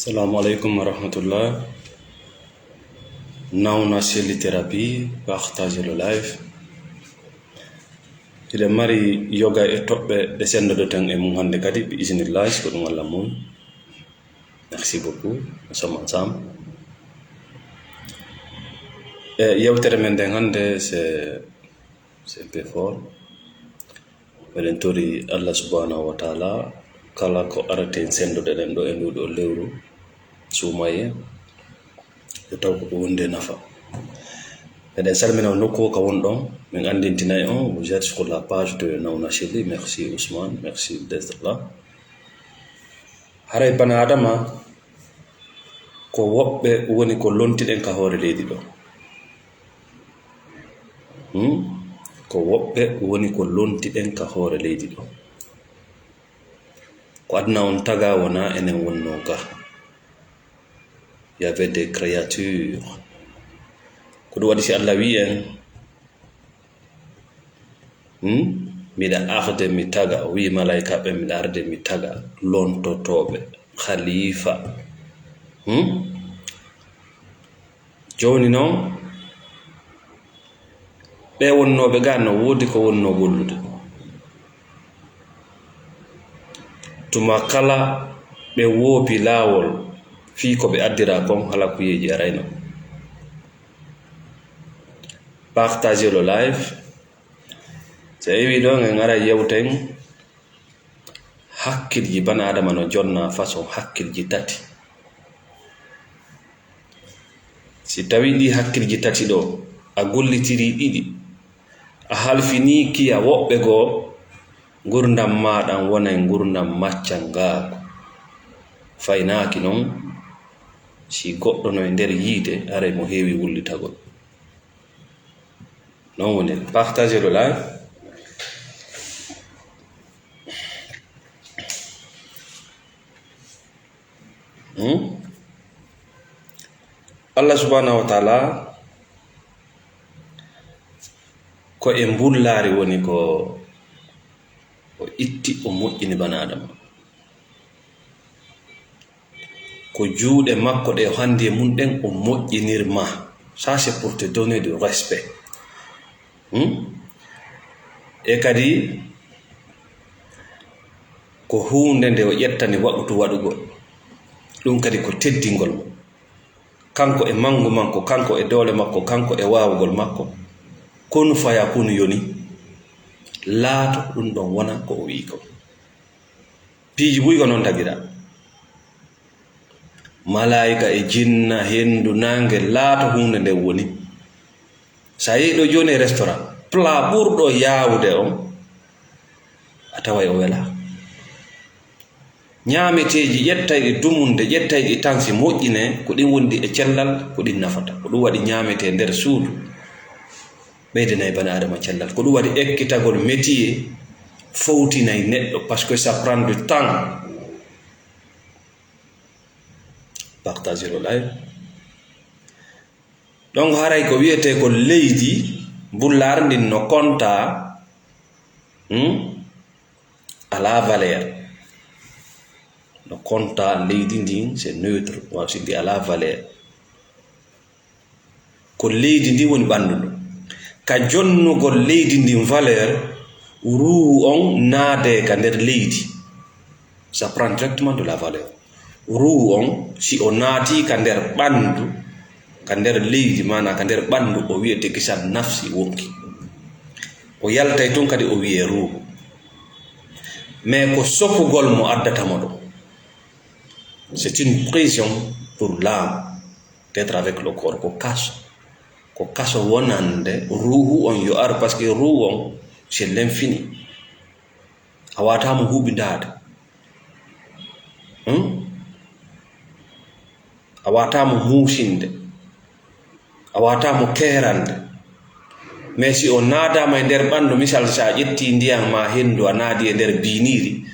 Assalamualaikum warahmatullah. Now na seli thérapie partage le live. Ide mari yoga e tobbe de sendo de tan e mum hande kadi bi iznillah ko dum Allah mum. Merci beaucoup. Nous sommes ensemble. Yewtere men den hande c'est un peu fort. Meden tori Allah subhanahu wa ta'ala kala ko arate sendo de den do e ndudo lewru sumaye e taw ko wonde nafa. Meden salmina nokko ka wondon min andintinay on vous êtes sur la page de Nauna Chili. Merci Ousmane, merci d'être là. Haray bana adama ko wobbe woni ko lontiden ka hoore leydi do. Ko wobbe woni ko lontiden ka hoore leydi do. Ko adna on taga wona enen wonno ga. Il y avait des créatures. Ko do wadi si Allah wi en miɗa arde mi taga wi malaika ɓe miɗa arde mi taga lontotoɓe khalifa joni noon ɓe wonnoɓe ga no wodi ko wonno gollude tuma kala ɓe woopi laawol fi ko ɓe addira kon hala kuyeji arayno. Partagez le live. C'est évident en ara yewten hakkilji bana adama no jonna façon hakkilji tati. Si tawi ɗi hakkilji tati ɗo a gollitiri ɗiɗi a halfini kiya woɓɓe goo gurdam maɗan wonay gurdam maccangaako faynaki noon si goɗɗo no e nder yiide aray mo heewi wullitagol. Non woni partagez le live. Allah subhanahu wa ta'ala ko e mbullari woni ko itti o moƴƴini bana adama ko juuɗe makko ɗe hande mun ɗen o moƴƴinirma. Ça c'est pour te donner du respect. E kadi ko hunde nde o ƴettani waɗutu waɗugol ɗum kadi ko teddingol mo kanko e mangu makko, kanko e doole makko, kanko e wawugol makko. Konu faya kunu yoni laato ɗum ɗon wona ko o wi ko. Piiji buygo noon tagira malaika e jinna hendu nange laato hunde nde woni. Sa yehi ɗo joni e restaurant plat ɓurɗo yawude on a taway o wela. Ñaameteji ƴettayɗi dumunde ƴettayɗi tan si moƴƴine ko ɗin wondi e cellal ko ɗin nafata. Ko ɗum waɗi ñaamete nder suudu ɓeydanay bana adama cellal. Ko ɗum waɗi ekkitagol métier fowtinay neɗɗo parce que ça prend du temps. Partagez le live. Donc haray ko wiyete ko leydi bullar ndin no konta ala valeur. No konta leydi ndin c'est neutre wa sidi ala valeur. Ko leydi ndi woni ɓanduɗo ka jonnugol leydi ndin valeur ruhu on naade ka nder leydi. Ça prend directement de la valeur. Ruhu on si o naati ka nder ɓandu ka nder leydi mana ka nder ɓandu o wiyete kisan nafsi wonki o yaltay ton kadi o wiye ruhu. Mais ko sopugol mo addatamo ɗo c'est une prison pour l'âme d'être avec le corps. Ko kaso wonande ruhu on yo ar parce que ruhu on c'est l'infini. A watamo huɓindade a watamo muusinde a watamo kerande. Mais si o naadama e nder ɓandu misal sa ƴetti ndiyam ma hendu a naadi e nder biniri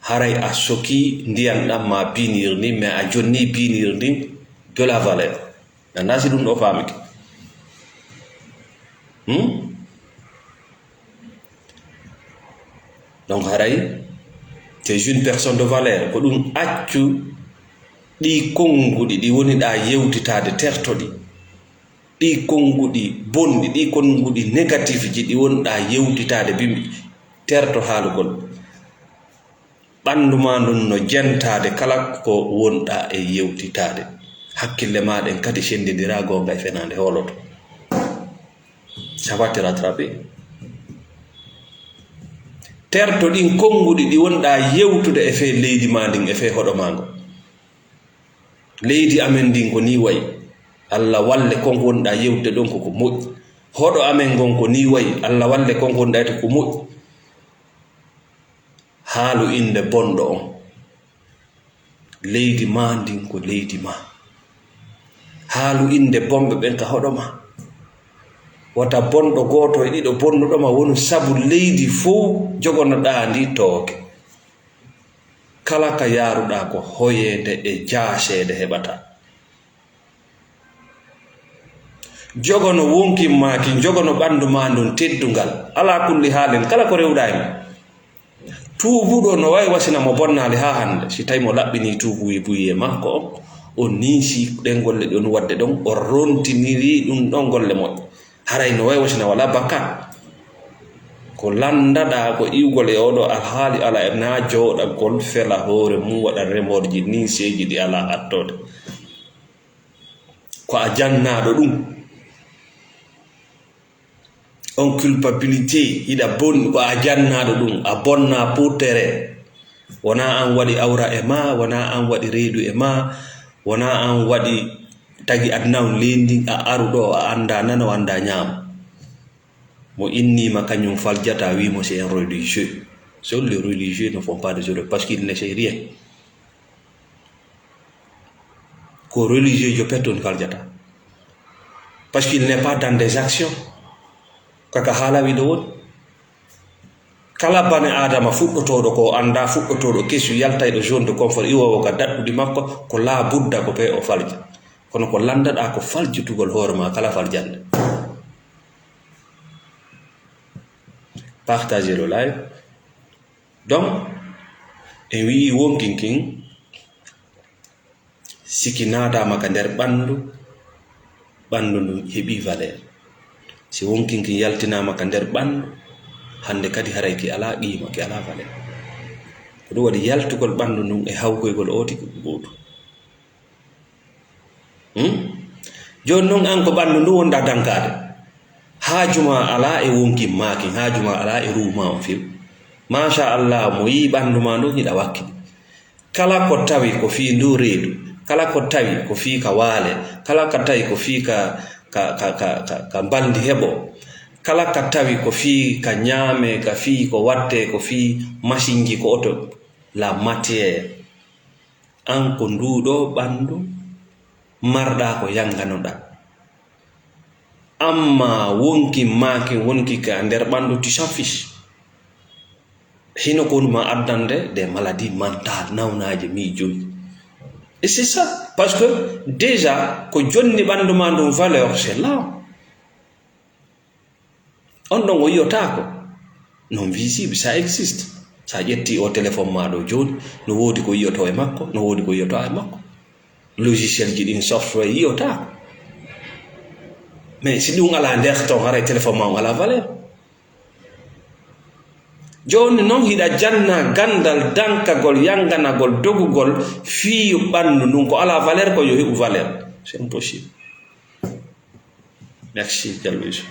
haray a soki ndiyam ɗam ma binir ni mais a jonni binir ndin de la valeur. Nanda si ɗum ɗo famike. Donc haray tu es une personne de valeur ko ɗum accu ɗi konguɗi ɗi woni ɗa yewtitade tertoɗi, ɗi konguɗi bonɗi, ɗi konguɗi négatif ji ɗi wonɗa yewtitade bimɓe terto haalugol ɓandu ma ndun no jentade kala ko wonɗa e yewtitade. Hakkille maɗen kadi sendidira gonga e fenande holoto. Ça va te rattraper. Terto ɗin konguɗi ɗi wonɗa yewtude e fe leydi ma ndin e fe hoɗo mago. Leydi amen ndin ko ni wayi, Allah walle konko wonɗa yewtude ɗon koko moƴƴi. Hoɗo amen gon ko ni wayi, Allah walle konko wonɗa to ko moƴƴi. Haalu inde bonɗo on. Leydi ma ndin ko leydi ma. Haalu inde bomɓe ɓen ka hoɗo ma. Wata bonɗo goto e ɗiɗo bonnuɗoma woni sabu leydi fof jogonoɗa ndi tooke. Kala ka yaruɗa ko hoyede e jaasede heɓata. Jogono wonkimmaki, jogono ɓandu ma ndun teddungal. Ala kulli haalin kala ko rewɗa e ma. Tuubuɗo no wawi wasina mo bonnali ha hande, si tawi mo laɓɓini tuubuyi buyi e makko o niisi ɗen golle ɗon wadde ɗon, o rontiniri ɗum ɗon golle moƴƴe. Haray no wawi wasina wala bakkat. Ko landaɗa ko iwgol e oɗo alhaali ala e na jooɗagol fela hoore mum waɗa remorji niiseji ɗi ala attode. Ko a jannaɗo ɗum. On culpabilité hiɗa bonni ko a jannaɗo ɗum, a bonna pour tere. Wona an waɗi awra e ma, wona an waɗi reedu e ma, wona an waɗi tagi adnaw lendi a aruɗo a anda nana o anda ñaama. Mo innima kañum faljata wimo c'est un religieux. Seuls les religieux ne font pas de erreurs parce qu'ils ne savent rien. Ko religieux jo petton faljata. Parce qu'il n'est pas dans des actions. Kaka haala wiɗo woni. Kala bane adama fuɗɗotoɗo ko anda fuɗɗotoɗo kesu yalta e ɗo zone de confort iwowo ka daɗɗuɗi makko ko la budda ko pe o falja. Kono ko landaɗa ko faljutugol hoore ma kala faljande. Partagez le live. Donc en wi wonkinkin siki naatama ka nder ɓandu ndun heɓi valeur. Si wonkinkin yaltinama ka nder ɓandu hande kadi haray ki ala qima, ki ala valeur. Ko ɗum waɗi yaltugol ɓandu ndun e hawkoygol oti ko goto. Joni noon an ko ɓandu ndu wonɗa dankade, haajuma ala e wonkin maki, haajuma ala e ruuma on few. Masha Allah mo yi ɓandu ma ndu hiɗa wakkili. Kala ko tawi ko fi ndu reedu, kala ko tawi ko fi ka waale, kala ko tawi ko fi ka bandi heɓo, kala ka tawi ko fi ka ñaame, ka fi ko watte, ko fi machine ji ko oto, la matière. An ko nduɗo ɓandu marɗa ko yanganoɗa. Amma wonki maki wonki ka nder ɓandu tu s'en fiche. Hino ko ma addande des maladies mentales, nawnaji miijoji. Et c'est ça, parce que déjà ko jonni ɓandu ma ndum valeur c'est là. On ɗon o yiyotako non visible, ça existe. Sa ƴetti o téléphone ma ɗo joni no wodi ko yiyoto e makko, no wodi ko yiyoto e makko. Logiciel ji ɗin software yiyotako. Mais si ɗum ala nder ton haray téléphone ma on ala valeur. Joni noon hiɗa janna gandal dankagol yanganagol dogugol fiyu ɓandu ndun ko ala valeur ko yo heɓu valeur. C'est impossible. Merci Galwis.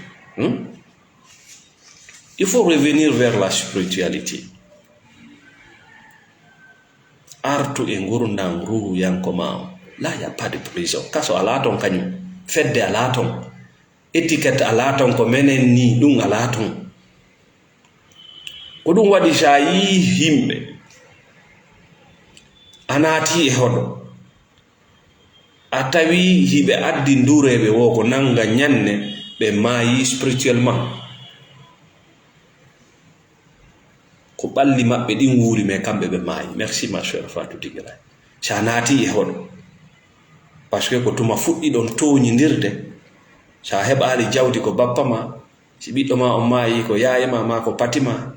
Il faut revenir vers la spiritualité. Artu e ngurndam ruhu yanko ma. Là il n'y a pas de prison. Kaso ala ton kañum. Fedde ala ton. Étiquette ala ton ko menen ni ɗum ala ton. Ko ɗum waɗi sa yi himɓe a naati e hoɗo a tawi hiɓe addi ndureɓe wo ko nanga ñanne ɓe maayi spirituellement ko ɓalli maɓɓe ɗin wuuri mais kamɓe ɓe maayi. Merci ma chère Fatou Dinguira. Sa naati e hoɗo par ce que ko tuma fuɗɗi ɗon toñidirde sa heɓali jawdi ko bappa ma, si ɓiɗɗo ma on maayi ko yayema ma ko patima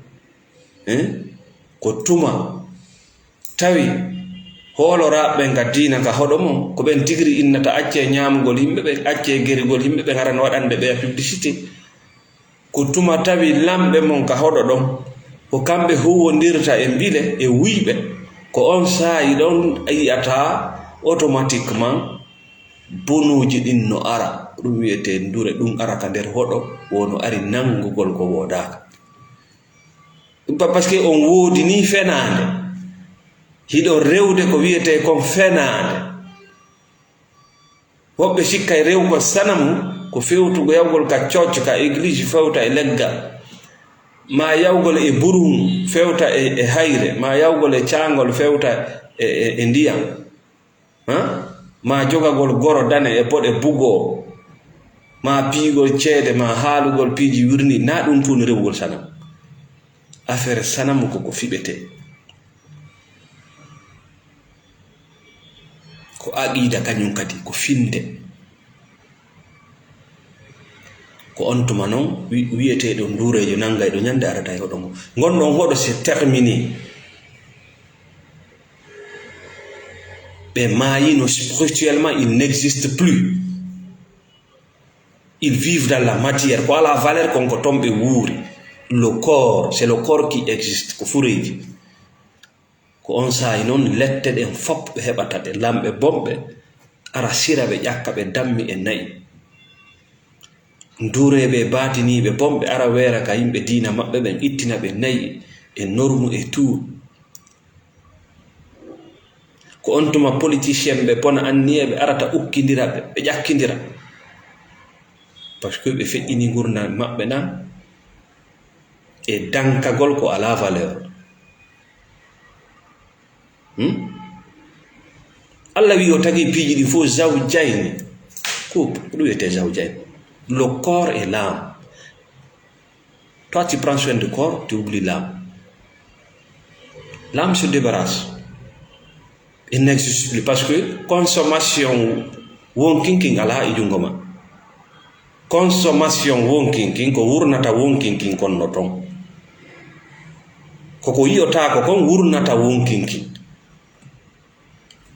ko tuma tawi hooloraɓe nga diina ka hoɗo mum ko ɓen tigri innata acce ñamugol yimɓe ɓe acce gerigol yimɓe ɓe garan waɗande ɓe publicité ko tuma tawi lamɓe mon ka hoɗo ɗon ko kamɓe huwondirta e mbile e wuyɓe ko on saayi ɗon yiyata automatiquement bonuji ɗin no ara ɗum wiyete ndure ɗum ara ka nder hoɗo wono ari nangugol ko wodaka par ce que on woodi ni fenande hiɗon rewde ko wiyete kon fenande woɓɓe sikkay rewgol sanamu ko fewtugo yawgol ka coc ka église fewta e leggal ma yawgol e burum fewta e hayre ma yawgol e caangol fewta e ndiyam ma jogagol goro dane e boɗe bugo ma piigol ceede ma haalugol piiji wirni na ɗum tun rewgol sanamu affaire sanamu koko fiɓete ko aqida kañum kadi ko finde ko on tuma noon wiyeteɗo ndurejo nangayɗo ñande arata e hoɗo ngo gonɗon hoɗo c'est terminé ɓe maayino spirituellement il n'existe plus ils vivent dans la matière ko ala valeur konko ton ɓe wuuri le corps c'est le corps qui existe ko fureji ko on saayi noon lette ɗen fop ɓe heɓata ɗe lamɓe bomɓe ara sira ɓe ƴakka ɓe dammi e nayi ndureɓe batiniɓe bomɓe ara weera ka yimɓe diina maɓɓe ɓen ittina ɓe nayi e normu e tout ko on tuma politicien ɓe bona anniyeɓe arata ukkidira ɓe ƴakkidira par ce que ɓe feƴƴini gurna maɓɓe na e dankagol ko ala valeur Allah wi o tagi piiji ɗi fof zawjayni couple ko ɗum wiyete zawjayni le corps et l'âme. Toi tu prends soin du corps, tu oublies l'âme. L'âme se débarrasse. Il n'existe plus parce que consommation wonkinking ala e jungo ma. Consommation wonkinking ko wurnata wonkinking konno ton. Koko yiyotako kon wurnata wonkinking.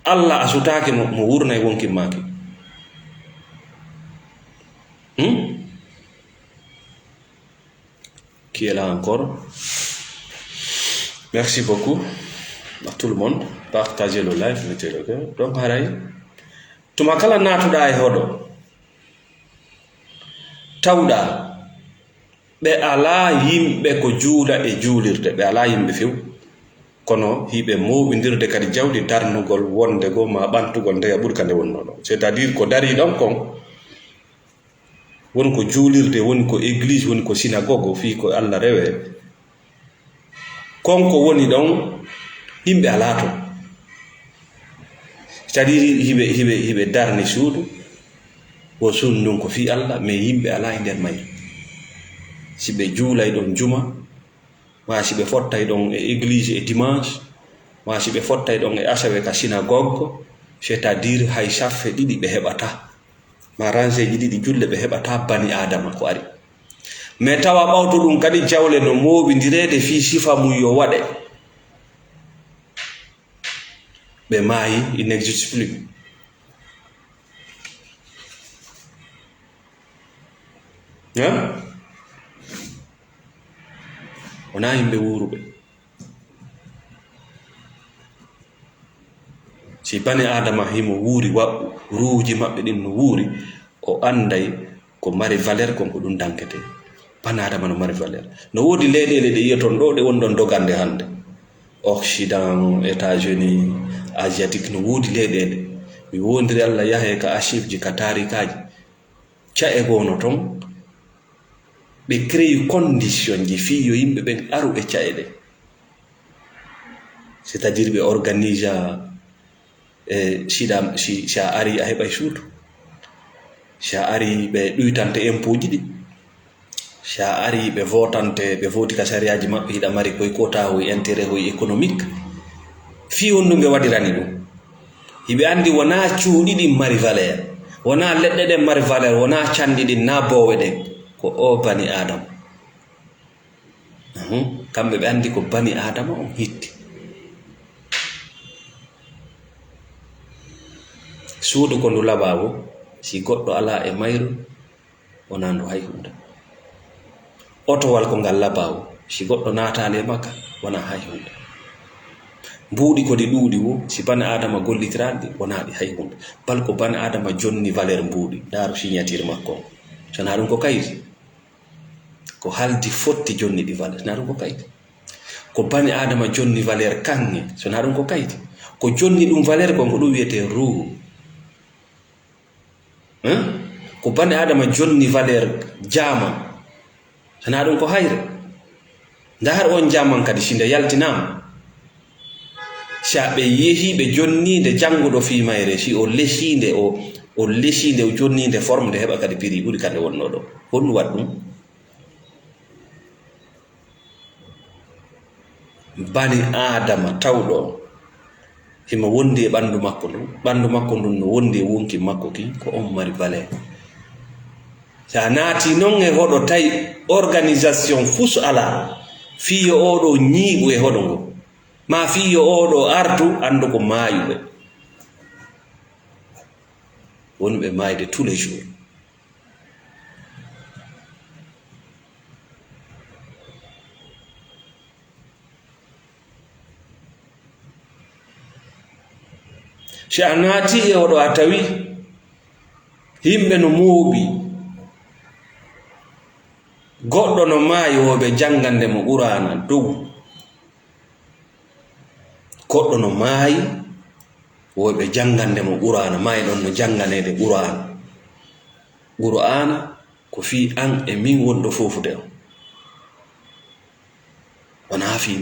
Allah asutake mo wurna e wonkin maki. Qui est là encore? Merci beaucoup à tout le monde. Partagez le live, mettez le cœur. Donc, haray. Tuma kala natuda e hodo. Tawda. Be ala yimbe ko juula e juulirde. Be ala yimbe few. Kono hibe moɓindirde kadi jawdi darnugol wonde go ma ɓantugol ndeya ɓuri kande wonno ɗon. C'est-à-dire ko dari ɗon kon woni ko juulirde woni ko église woni ko synagogue fi ko Allah rewe konko woni ɗon yimɓe ala to c'est-à-dire hiɓe darni suudu o suudu ndun ko fi Allah mais yimɓe ala e nder may si ɓe juulay ɗon juma ma si ɓe fottay ɗon e église e dimanche ma si ɓe fottay ɗon e asawe ka synagogue c'est-à-dire hay saffe ɗiɗi ɓe heɓata ma rangeji ɗiɗi julle ɓe heɓata bani adama ko ari mais tawa ɓawto ɗum kadi jawle no moɓidirede fi sifa mum yo waɗe ɓe maayi il n'existe plus wona yimɓe wuuruɓe si bani adama himo wuuri ruuji maɓɓe ɗin no wuuri o anday ko mari valeur konko ɗum dankete bani adama no mari valeur no woodi leyɗele ɗe yiyaton ɗo ɗe wonɗon dogande hannde occident états-unis asiatique no woodi leyɗele mi wondiri Allah yahe ka archive ji ka tarikaji cae gono ton ɓe créé condition ji fi yo yimɓe ɓen aru e cae ɗe c'est à dire ɓe organise si a ari a heɓay suudu si a ari ɓe ɗuytante impôt ji ɗi si a ari ɓe voti ka sariyaji maɓɓe hiɗa mari koye kota hoye intérêt hoye économique fi honno ɓe waɗirani ɗum hiɓe andi wona cuuɗi ɗin mari valeur wona leɗɗe ɗen mari valeur wona canɗi ɗin na bowe ɗen ko o bani adama kamɓe ɓe andi ko bani adama on hitti suudu ko ndu laɓawo si goɗɗo ala e mayru wona ndu hay hunde. Otowal ko ngal laɓawo si goɗɗo natali e makka wona hay hunde. Mbuuɗi ko ɗi ɗuuɗi wo si bane adama gollitiraɗi wona ɗi hay hunde. Bal ko bane adama jonni valeur mbuuɗi daaru signature makko sona ɗum ko kayiti ko haldi fotti jonni ɗi valeur sona ɗum ko kayiti. Ko bane adama jonni valeur kanŋe sona ɗum ko kayiti. Ko jonni ɗum valeur kon ko ɗum wiyete ruhu. Ko bane adama jonni valeur jaman sona ɗum ko hayre. Ndahar on jaman kadi sinde yaltinama sa ɓe yehi ɓe jonnide jannguɗo fimayre si o lesinde o lesinde o jonnide forme de heɓa kadi piri ɓuri kande wonno ɗo. Honɗum waɗ ɗum bani adama tawɗo himo wondi e ɓanndu makko ndun. Ɓanndu makko ndun no wondi e wonki makko ki ko on mari valeur. sa naati noon e hoɗo tawi organisation fus ala fiyo oɗo ñiiɓu e hoɗo ngo ma fiyo oɗo artu andu ko maayuɓe wonɓe maayde tous les jours. si a naati e oɗo a tawi yimɓe no mooɓi goɗɗo no maayi woɓe jangande mo qur'ana dow, goɗɗo no maayi woɓe jangande mo qur'ana maayi ɗon no janganede qur'ana ko fi an e min wonɗo fofude on wona fi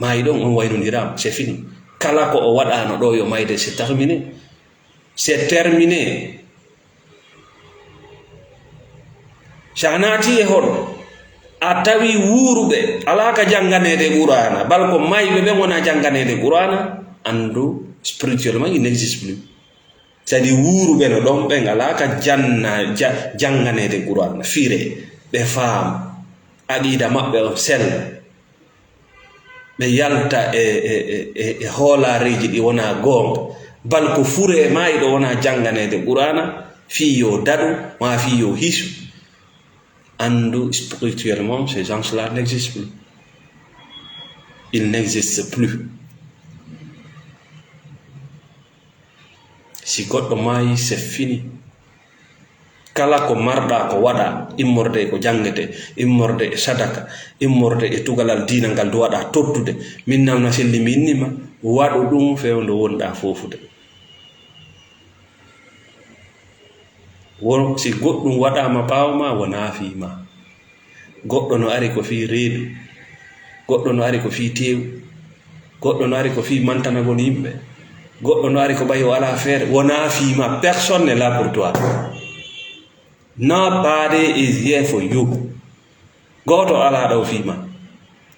maayi ɗon on waynodiram c'est fini. Kala ko o waɗano ɗo yo mayde c'est terminé, c'est terminé. sa naati e hoɗo a tawi wuuruɓe ala ka janganede qur'ana bal ko mayɓe ɓe wona janganede qur'ana andu spirituellement il n'existe plus. c'est-à-dire wuuruɓe no ɗon ɓe ala ka janganede qur'ana fire ɓe faam aqida maɓɓe o sella ɓe yalta e hoolareji ɗi wona goonga bal ko fure e maayi ɗo wona janganede qur'ana fi yo daɗu ma fi yo hisu andu spirituellement ces gens-là n'existent plus. Ils n'existent plus. si goɗɗo maayi c'est fini. kala ko marɗa ko waɗa immorde ko jangete, immorde e sadaka, immorde e tugalal diina ngal do waɗa tottude min namna selli mi innima waɗu ɗum fewndo wonɗa fofude. won si goɗɗum waɗama ɓawma wona fiima. goɗɗo no ari ko fi reedu, goɗɗo no ari ko fi tew, goɗɗo no ari ko fi mantanagol yimɓe, goɗɗo no ari ko ɓayi o ala feere wona fiima. Personne n'est là pour toi. Nobody is here for you. Goto ala ɗo fiima.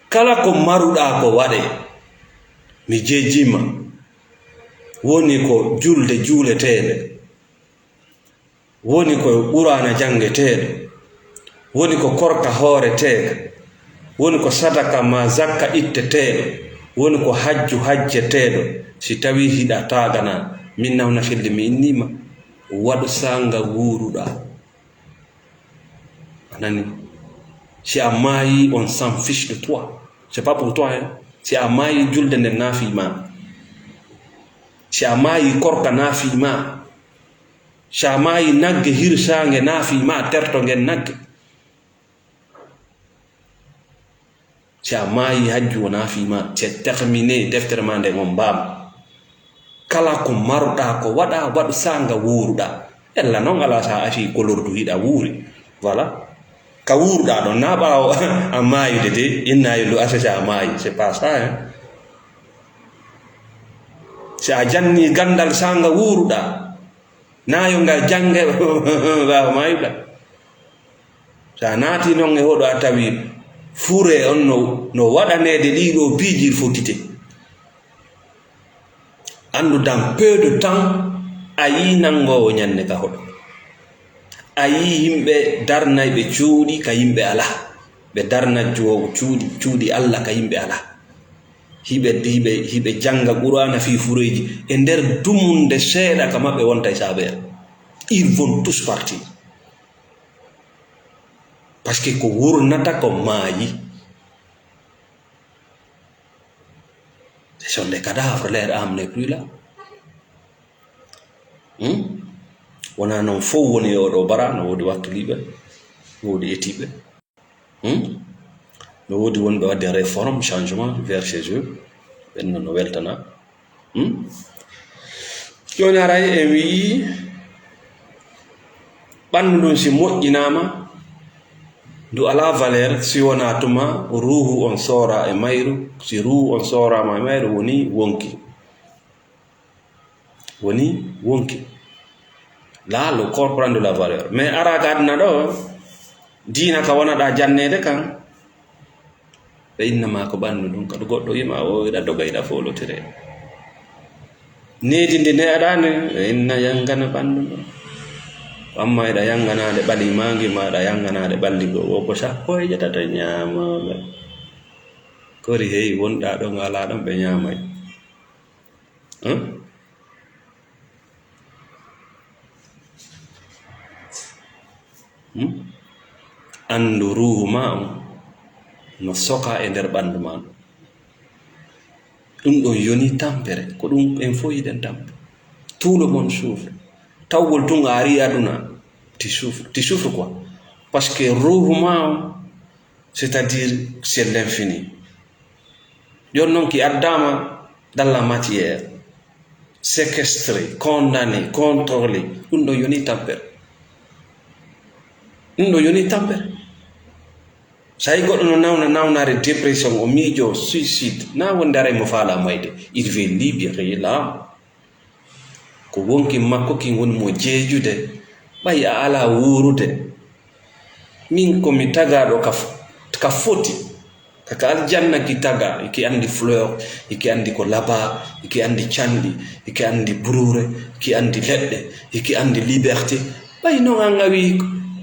Kala ko maruɗa ko waɗe mi jejjima woni ko julde juuleteɗe, woni ko qur'ana jangeteɗo, woni ko korka hooreteɗo, woni ko sadaka ma zakka itteteɗo, woni ko hajju hajjeteɗo. si tawi hiɗa tagana min nawna felde mi innima waɗu sanga wuruɗa anani. si a maayi on s'en fiche de toi, c'est pas pour toi hein. si a maayi julde nde naafima, si a maayi korka naafima, si a maayi nagge hirsange naafima terto ngen nagge, si a maayi hajju o naafima c'est terminé. deftere ma nde on mbama. kala ko maruɗa ko waɗa waɗu sanga wuruɗa. ella noon ala sa afi kolordu hiɗa wuuri voilà. ka wuruɗa ɗon na ɓawo a maayude de inna yondu assasa a maayi, c'est pas ça hein. si a janni gandal sanga wuruɗa nayo ngal jange wawa maayuɗa. sa naati noon e hoɗo a tawi fure on no waɗanede ɗiɗo biiji fotite andu dans peu de temps a yi nangowo ñande ka hoɗo, a yi yimɓe darnayɓe cuuɗi ka yimɓe ala, ɓe darnajjowo cuuɗi Allah ka yimɓe ala. hiɓe janga qur'ana fi fureji e nder dumunde seeɗa ka maɓɓe wonta e saɓere. Ils vont tous partir parce que ko wurnata ko maayi. Ce sont des cadavres, leur âme n'est plus là. Wona non fof woni oɗo bara, no wodi wakkiliɓe, no wodi etiɓe, no wodi wonɓe wadde réforme changement vers chez eux, ɓen no weltana. Joni aray e wii ɓandu ndun si moƴƴinama ndu ala valeur si wona tuma ruhu on sora e mayru. Si ruhu on sorama e mayru woni wonki. Là le corps prend de la valeur. Mais ara ka aduna ɗo diina ka wonaɗa jannede kan ɓe innama ko ɓandu ɗum kadi goɗɗo yima o iɗa doga iɗa folotire needi ndi neɗaɗane inna yangana ɓandu ɗo amma iɗa yanganade ɓali mangi ma iɗa yanganade ɓalli go o ko sappo e jetata ñamoɓe kori heyi wonɗa ɗo ngala ɗon ɓe ñamay. Andu ruhu ma on no soka e nder ɓandu ma ɗum ɗon yoni tampere ko ɗum en fof yiɗen tampe. Tout le monde souffre. Tawgol tun a ari aduna tu souffres quoi, parce que ruhu ma on c'est-à-dire c'est l'infini. Yon non qui addama dans la matière, séquestré, condamné, contrôlé, ɗum ɗon yoni tampere. ɗum ɗo yoni tampere. So tawi goɗɗo no nawnare dépression o miijo suicide na wonde ara mo faala mayde, il veut libérer l'âme. Ko wonki makko kin woni mo jeejude ɓay a ala wuurude. Min komi tagaɗo ka foti kaka aljanna ki taga iki andi fleur, iki andi ko laba, iki andi canɗi, iki andi brure, iki andi leɗɗe, iki andi liberté. ɓay non an a wi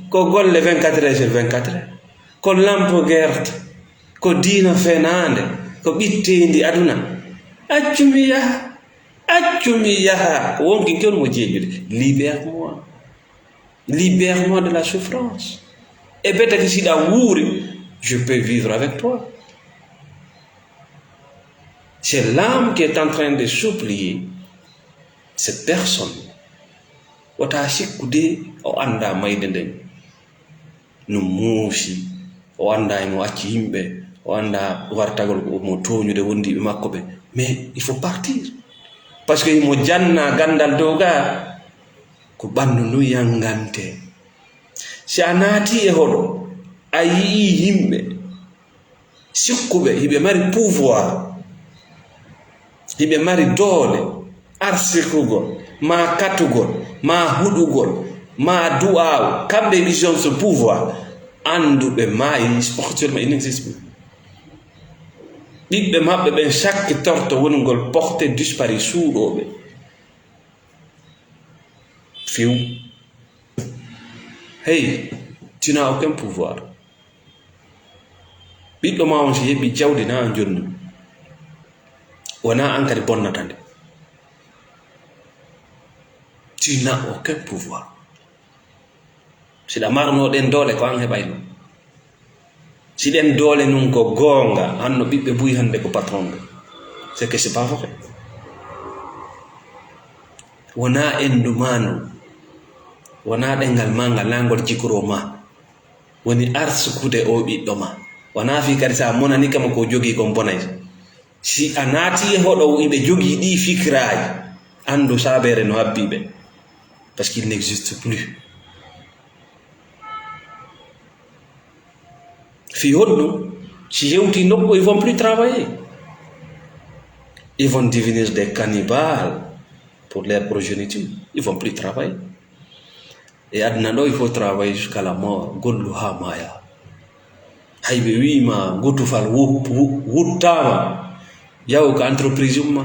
ko golle 24 heures sur 24 heures, ko lampo gerte, ko diina fenande, ko ɓittendi aduna. Accumi yaha ko wonki ken mo jeejude. Libère-moi de la souffrance. Et peut-être que si da wuuri je peux vivre avec toi. C'est l'âme qui est en train de supplier cette personne. Wata sikkude o anda mayde nden no muusi, o anda emo acci yimɓe, o anda wartagol mo toñude wondiɓe makko ɓe. Mais il faut partir parce que mo janna gandal dow ga ko ɓandu ndu yangante. Si a naati e hoɗo a yii yimɓe sikkuɓe hiɓe mari pouvoir, hiɓe mari doole arsikugol ma katugol ma huɗugol ma du'aw, kamɓe ils ont ce pouvoir, anduɓe maayi spirituellement il n'existe plus. ɓiɓɓe maɓɓe ɓen sakkitorto wonugol porté disparu suuɗoɓe few. Hey, tu n'as aucun pouvoir. ɓiɗɗo ma on si heɓi jawdi na an jonni wona an kadi bonnata nde. Tu n'as aucun pouvoir. siɗa marnoɗen doole ko an heɓayno. si ɗen doole nun ko goonga hanno ɓiɓɓe buyi hande ko patron ɓe, c'est que c'est pas vrai. wona endu mano, wona ɗengal ma ngal nangol jikoro ma woni arsukude o ɓiɗɗo ma. wona fi kadi sa monani kama ko jogii kon bonay. si a naati e hoɗo iɓe jogii ɗi fikiraji andu sabere no habbiɓe, parce qu'il n'existe plus. fi hoɗɗum si yewti nokku ils vont plus travailler, ils vont devenir des cannibales pour leur progéniture, ils vont plus travailler. Et aduna ɗo il faut travailler jusqu'à la mort, gollu ha maya. hayɓe wima gotufal wuttama yahu ka entreprise umma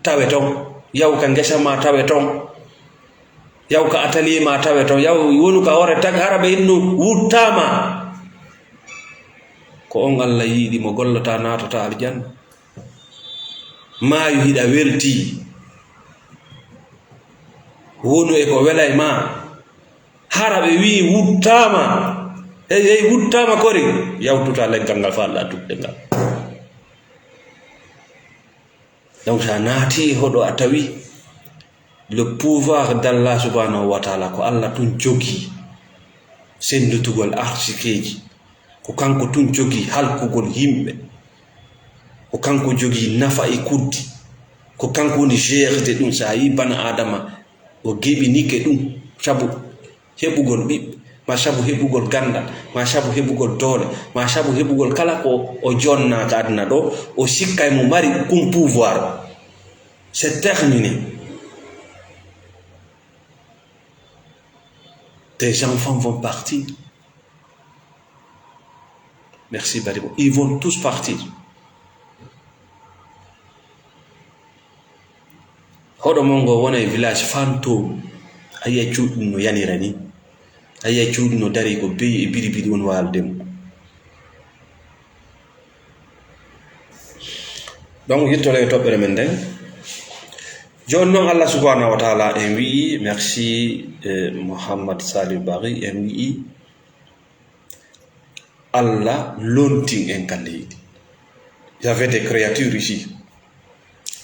tawe ton, yahu ka ngesa ma tawe ton, yahu ka atelier ma tawe ton, yahu wonu ka hoore tag hara ɓe innu wuttama. ko on Allah yiiɗi mo gollata natata aljanna. maayu hiɗa welti wonu e ko wela e ma hara ɓe wi wuttama hey wuttama kori yawtuta leggal ngal falɗa tuɗɗe ngal. Donc sa naati hoɗo a tawi le pouvoir d'Allah subhanahu wa ta'ala ko Allah tun jogi sendutugol arsikeji, ko kanko tun jogi halkugol yimɓe, ko kanko jogi nafa e kuddi, ko kanko woni gerde ɗum. sa yi bana adama o giɓinike ɗum sabu heɓugol ɓiɓɓe, ma sabu heɓugol gandal, ma sabu heɓugol doole, ma sabu heɓugol kala ko o jonnaka aduna ɗo, o sikkay mo mari kum pouvoir. C'est terminé. Tes enfants vont partir. Merci Baribo. Ils vont tous partir. Hoɗo mongo wona e village fantôme. Ayiya cuuɗum no yanira ni. Ayiya cuuɗum no dari ko beyi e biri won waldemo. Donc yittole toɓɓere men nden. Joni noon Allah subhanahu wa ta'ala en wi'i, merci Muhammad Salih Bari, en wi'i Allah lontin en kan leydi. Il y avait des créatures ici.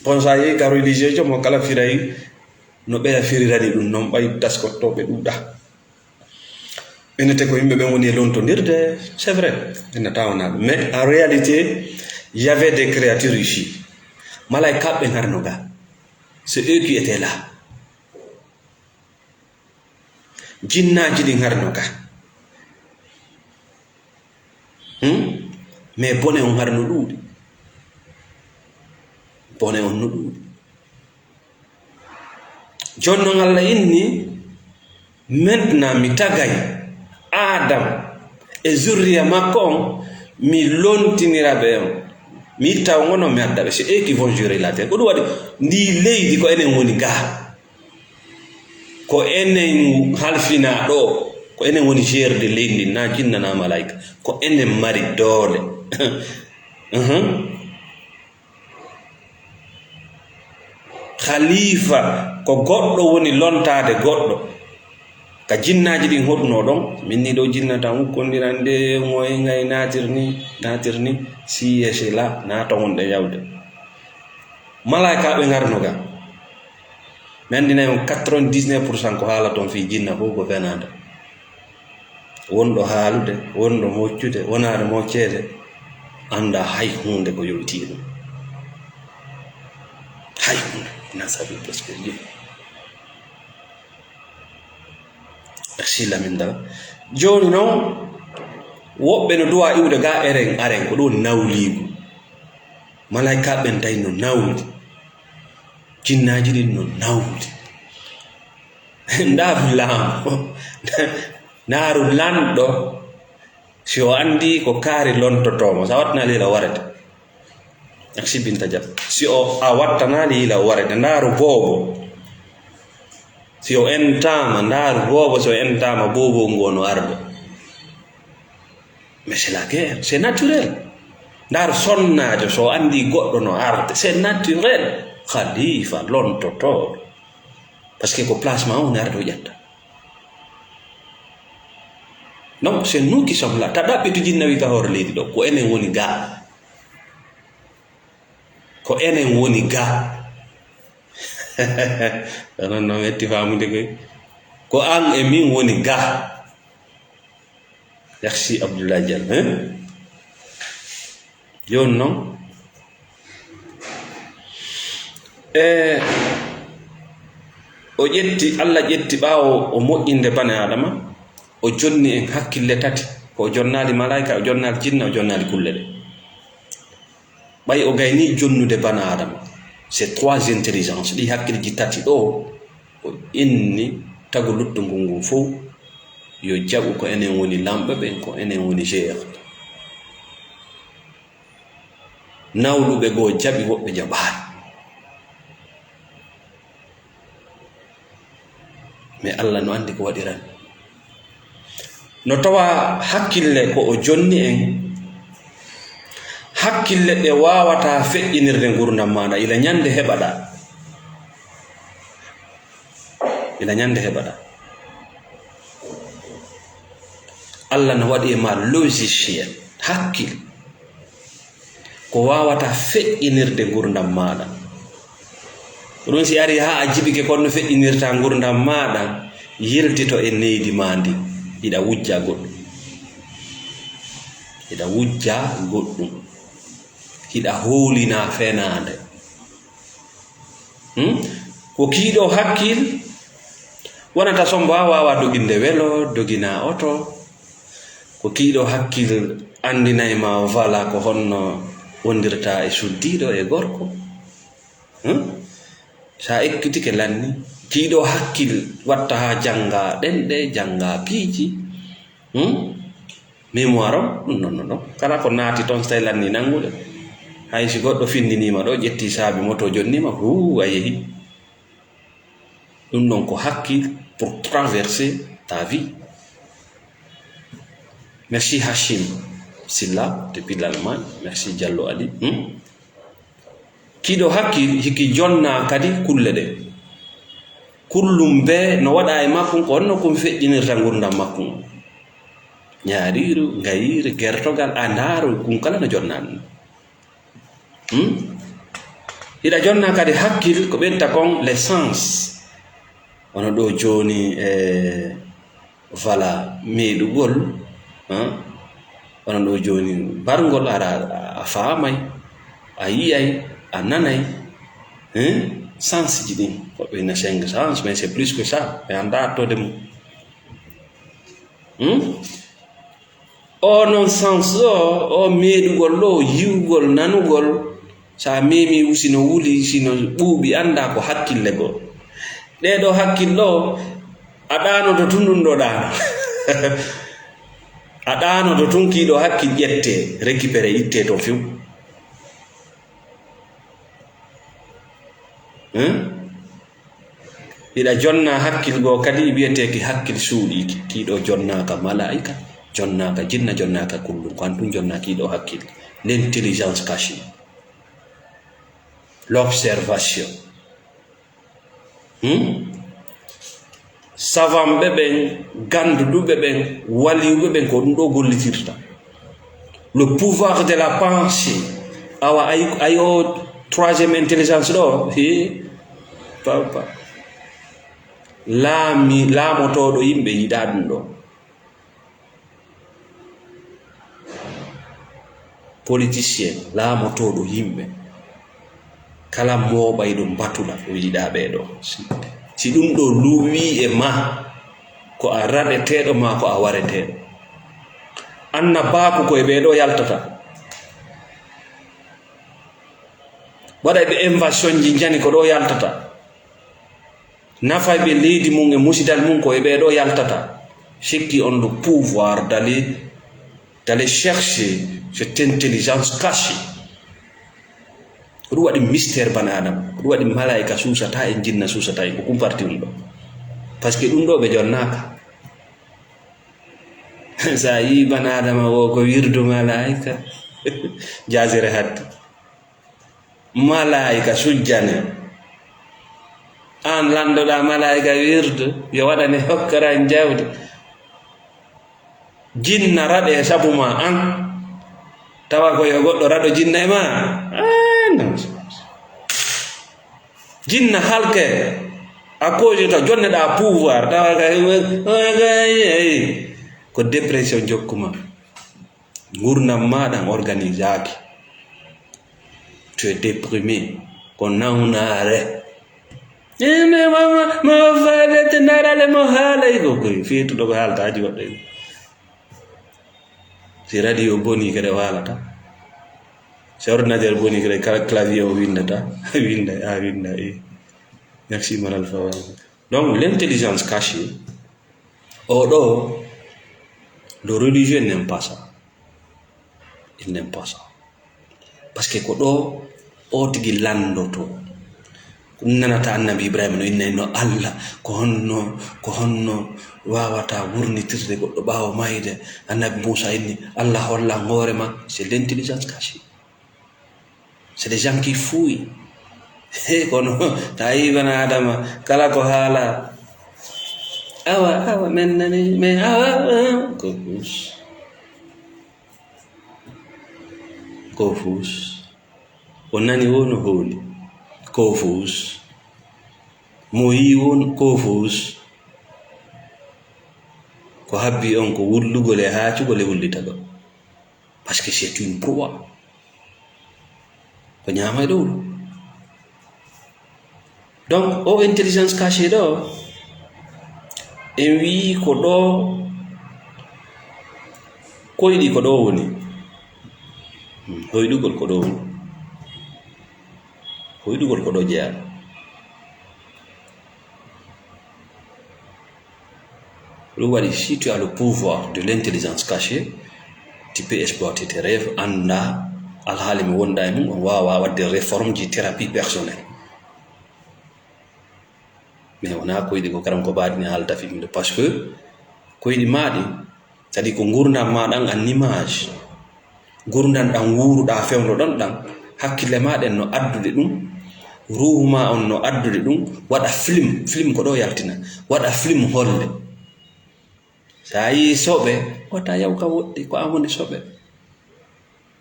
Bon sa yehi ka religieux jo mo kala firay no ɓeya firirani ɗum noon ɓay taskottoɓe ɗuɗa. Enete ko yimɓe ɓen woni e lontodirde, c'est vrai, ena tawanaɓe. Mais en réalité, il y avait des créatures ici. Malaika ɓe ngarno ga. C'est eux qui étaient là. Jinnaji ɗi ngarno ga. Mais bone on harno ɗuuɗi. Bone on no ɗuuɗi. Jonnon Allah inni maintenant mi tagay Adam e zurriya makko on mi lontinira ɓe on. Mi taw ngono mi addaɓe, c'est eux qui vont gérer la terre. Ko ɗum waɗi ndi leydi ko enen woni ga, ko enen halfina ɗo, ko enen woni gerde leydi na jinna na malaika, ko enen mari doole. Khalifa ko goɗɗo woni lontade goɗɗo. Ka jinnaji ɗin hoɗuno ɗon, min ni ɗo jinna tan hukkondirande moye ngay natirni si c'est là na to wonɗe yawde. Malaika ɓe ngarno ga. Mi andinayi on 99% ko haala toon fi jinna fof ko fenade. Wonɗo haalude, wonɗo moccude, wonade moccede, anda hay hunde ko yowti ɗum. Hay hunde na sabi presque je. Merci Laminda. Joni noon woɓɓe no duwa iwde ga aren ko ɗo nawligu. Malaika ɓen tawi no nawli, jinnaji ɗin no nawli. Ndafi laamo naaru lanɗo si o andi ko kaari lontotomo, sa wattana lila warete. Merci Binta Diab. Si a wattana lila warete, ndaaru boobo si o entama, ndaaru boobo si o entama, boobo ngono arde. Mais c'est la guerre, c'est naturel. Ndaaru sonnajo so andi goɗɗo no arde, c'est naturel. Khalifa lontoto parce que ko place ma on arde o ƴetta. Non, c'est nous qui sommes là. Tada ɓe jinna wi ka hoore leydi ɗo ko enen woni ga, ko enen woni ga. Non non metti famude koy ko an e min woni ga. Merci Abdoulaye Diallo. Joni noon o ƴetti, Allah ƴetti ɓaawo o moƴƴinde bane adama, o jonni en hakkille tati, ko o jonnali malaika, o jonnali jinna, o jonnali kulle ɗe. ɓay o gayni jonnude bana adama, c'est 3 intelligence ɗi hakkilji tati ɗo o inni tagu luɗɗungu ngun fof yo jaɓu ko enen woni lamɓe ɓen, ko enen woni gère. Nawluɓe goo jaɓi, woɓɓe jaɓaani. Mais Allah no andi ko waɗiran. No tawa hakkille ko o jonni en, hakkille ɗe wawata feƴƴinirde gurdam maɗa ila ñande heɓaɗa, ila ñande heɓaɗa. Allah no waɗi e ma logiciel hakkil ko wawata feƴƴinirde gurdam maɗa. ɗum si ari ha a jibike konno feƴƴinirta gurdam maɗa, yiltito e neydi ma ndi, iɗa wujja goɗɗum, iɗa wujja goɗɗum, hiɗa hoolina fenade. Ko kiiɗo hakkil wonata so mba wawa doginde welo, dogina oto. Ko kiiɗo hakkil andinayma wala ko honno wondirta e suddiɗo e gorko. Sa ekkitike lanni, kiiɗo hakkil watta ha janga ɗenɗe, janga piiji, mémoire on ɗum non kala ko naati toon so tawi lanni nangude. Hay si goɗɗo findinima ɗo ƴetti saabi moto jonnima a yehi. ɗum ɗon ko hakkil pour traverser ta vie. Merci Hachim Silla depuis l'Allemagne. Merci Diallo Ali. Kiiɗo hakkil hiki jonna kadi kulle ɗe, kullum be no waɗa e makkum ko honno kum feƴƴinirta gurdam makkum. ñaariru, ngayire, gertogal, a ndaaro kum kala no jonnani. Hiɗa jonna kadi hakkil ko ɓenta kon l'essence. Wono ɗo joni voilà meeɗugol, wono ɗo joni bargol ara a faamay, a yiyay, a nanay, sens ji ɗin ko ɓe na 5 sens, mais c'est plus que ça, ɓe anda attode mum. O non sens o meeɗugol ɗo, yiwgol, nanugol, sa memi sino wuli sino ɓuuɓi anda ko hakkille goo. ɗeɗo hakkillo a ɗanoto tun ɗum ɗo ɗano a ɗanoto tun kiiɗo hakkil ƴette récupéré itte to few. Hiɗa jonna hakkil goo kadi wiyeteki hakkil suuɗi. Kiiɗo jonnaka malaika, jonnaka jinna, jonnaka kullum, ko an tun jonna kiiɗo hakkil. L'intelligence cachée, l'observation. Savamɓe ɓen, ganduɗuɓe ɓen, waliɓe ɓen ko ɗum ɗo gollitirta. Le pouvoir de la pensée. Awa ayi o troisième intelligence ɗo papa laamotoɗo yimɓe yiɗa ɗum ɗo. Politicien laamotoɗo yimɓe, kala moɓay ɗum batula o yiɗa ɓeɗo. Si ɗum ɗo luwi e ma, ko a raɗeteɗo ma ko a wareteɗo. Anna baku koye ɓeɗo yaltata, waɗay ɓe invasion ji jani ko ɗo yaltata, nafay ɓe leydi mum e musidal mum koye ɓeɗo yaltata. Sikki on le pouvoir d'aller chercher cette intelligence cachée. Ko ɗum waɗi mystère bana adama, ko ɗum waɗi malaika susata e jinna susata e ko kumparti ɗum ɗo, par ce que ɗum ɗo ɓe jonnaka. Sa yi bana adama o ko wirdu malaika jasire hadde, malaika sujjane, an landoɗa malaika wirdu yo waɗane hokkara jawdi, jinna raɗe sabu ma an tawa ko yo goɗɗo raɗo jinna e ma. Jinna halke a cause to jonneɗa pouvoir tawa ko dépression jokkuma, gurdam maɗa organisaki, tu es déprimé, ko nawnare. mo fadete darale mo haalay ko koy feetuɗo ko haaltaji goɗɗo. Si radio boni kede walata, si ordinateur boni kede clavier o windata winda. Merci Manal Fawa. Donc l'intelligence cachée, le religieux n'aime pas ça. Il n'aime pas ça. Parce que ko o tigi landoto nanata annabi Ibrahima no innayno Allah ko honno wawata wurnitirde goɗɗo ɓawo mayde. Annabi Moussa inni Allah holla hoorema. C'est l'intelligence cachée. c'est des gens qui fouillent. Kono tawi bana adama kala ko haala awa men nani mais awa ko fus on nani wono holi ko fus mo yi won ko fus ko habbi on ko wullugol e haacugol e wullita ɗo parce que c'est une proie ko ñaamay ɗo. Donc o intelligence cachée ɗo en wi ko ɗo koyɗi ko ɗo woni hoyɗugol ko ɗo woni hoyɗugol ko ɗo jeeya. ɗum waɗi si tu as le pouvoir de l'intelligence cachée tu peux exploiter tes rêves anda alhaali mi wonɗa e mum on wawa wadde réforme ji thérapie personnelle. Mais wona koyɗi ko karam ko baɗini haalta fimde par ce que koyɗi maɗi c'est à dire ko gurdam maɗan en image gurdam ɗan wuruɗa fewno ɗon ɗan hakkille maɗen no addude ɗum ruhu ma on no addude ɗum waɗa film ko ɗo yaltina waɗa film holle sa yi soɓe wata yaw ka woɗɗi ko an woni soɓe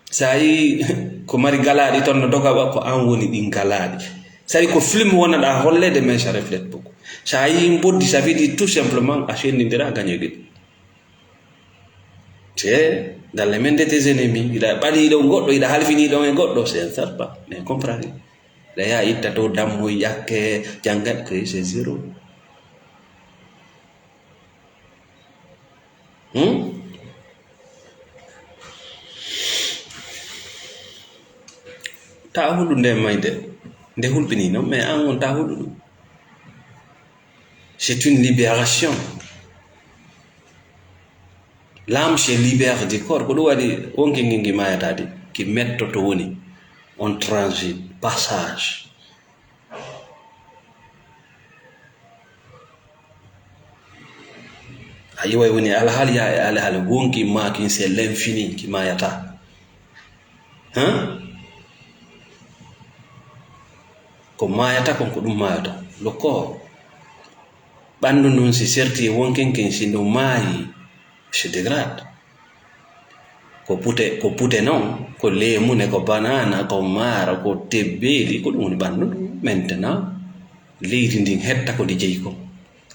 sa yi ko mari galaɗi toon no doga ko an woni ɗin galaɗi c'est-à-dire ko film wonaɗa hollede mais ça reflète beaucoup. Ça y boddi ça veut dire tout simplement a sendindira gagnede. C'est dans les mains de tes ennemis. Il a ɓaɗi ɗo goɗɗo ida halfini ɗon e goɗɗo c'est un serpent mais comprendre la ya itta to dammo yakke jangat que c'est zéro. Ta huɗu nde mayde nde hulɓini non mais an on ta huɗu ɗum. C'est une libération. L'âme se libère du corps. Ko ɗum waɗi wonke ngingi mayatade ki mettoto woni on transit passage. A yiway woni alhaali ya e alhaali wonki makin c'est l'infini ki mayata. Ko mayata kon ko ɗum mayata le corps. Ɓandu ndun si serti wonkenken si ndu maayi se dégrade. Ko pute non ko lemune ko banana ko mara ko tebbeli ko ɗum woni ɓandu ɗum. Maintenant leydi ndin hetta ko ndi jeyi kon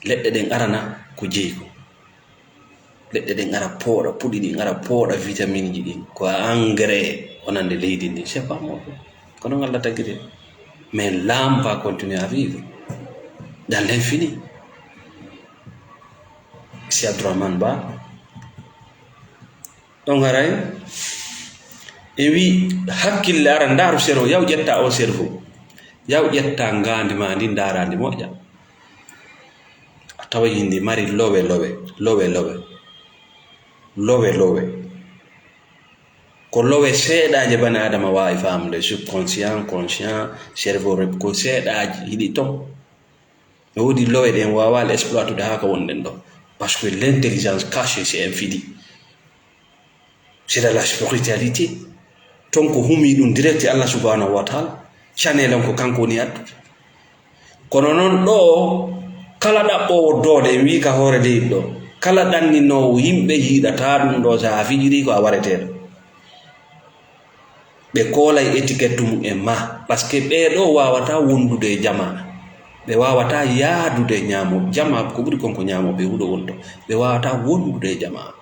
leɗɗe ɗen arana ko jeyi kon leɗɗe ɗen ara pooɗa puɗi ɗin ara pooɗa vitamine ji ɗin ko engrais onande leydi ndin c'est pas moi kono Allah tagiri. Mais l'âme va continuer à vivre dans l'infini. C'est Abdourahmane Ba. Donc haray e wi hakkille ara ndaaru cerveau yaw ƴetta o cerveau yaw ƴetta ngandi ma ndi ndaarandi moƴƴa a tawa yindi mari lowe ko lowe seeɗaje bana adama wawi famde subconscient conscient cerveau rep ko seeɗaji yiɗi ton e wodi lowe ɗen wawal exploitude ha ko wonɗen ɗo parce que l'intelligence cachée c'est infini. C'est de la spiritualité. Ton ko humi ɗum direct Allah subhanahu wa ta'ala channel on ko kanko woni addude kono noon ɗo kala ɗaɓɓowo doole wi ka hoore leydi ɗo kala ɗanninowo yimɓe yiɗata ɗum ɗo sa fijiri ko a wareteɗo ɓe koolay étiquette mum e ma par ce que ɓeɗo wawata wondude e jama ɓe wawata yaadude ñaamo jama ko ɓuri konko ñaamoɓe huɗo wonto ɓe wawata wondude e jama.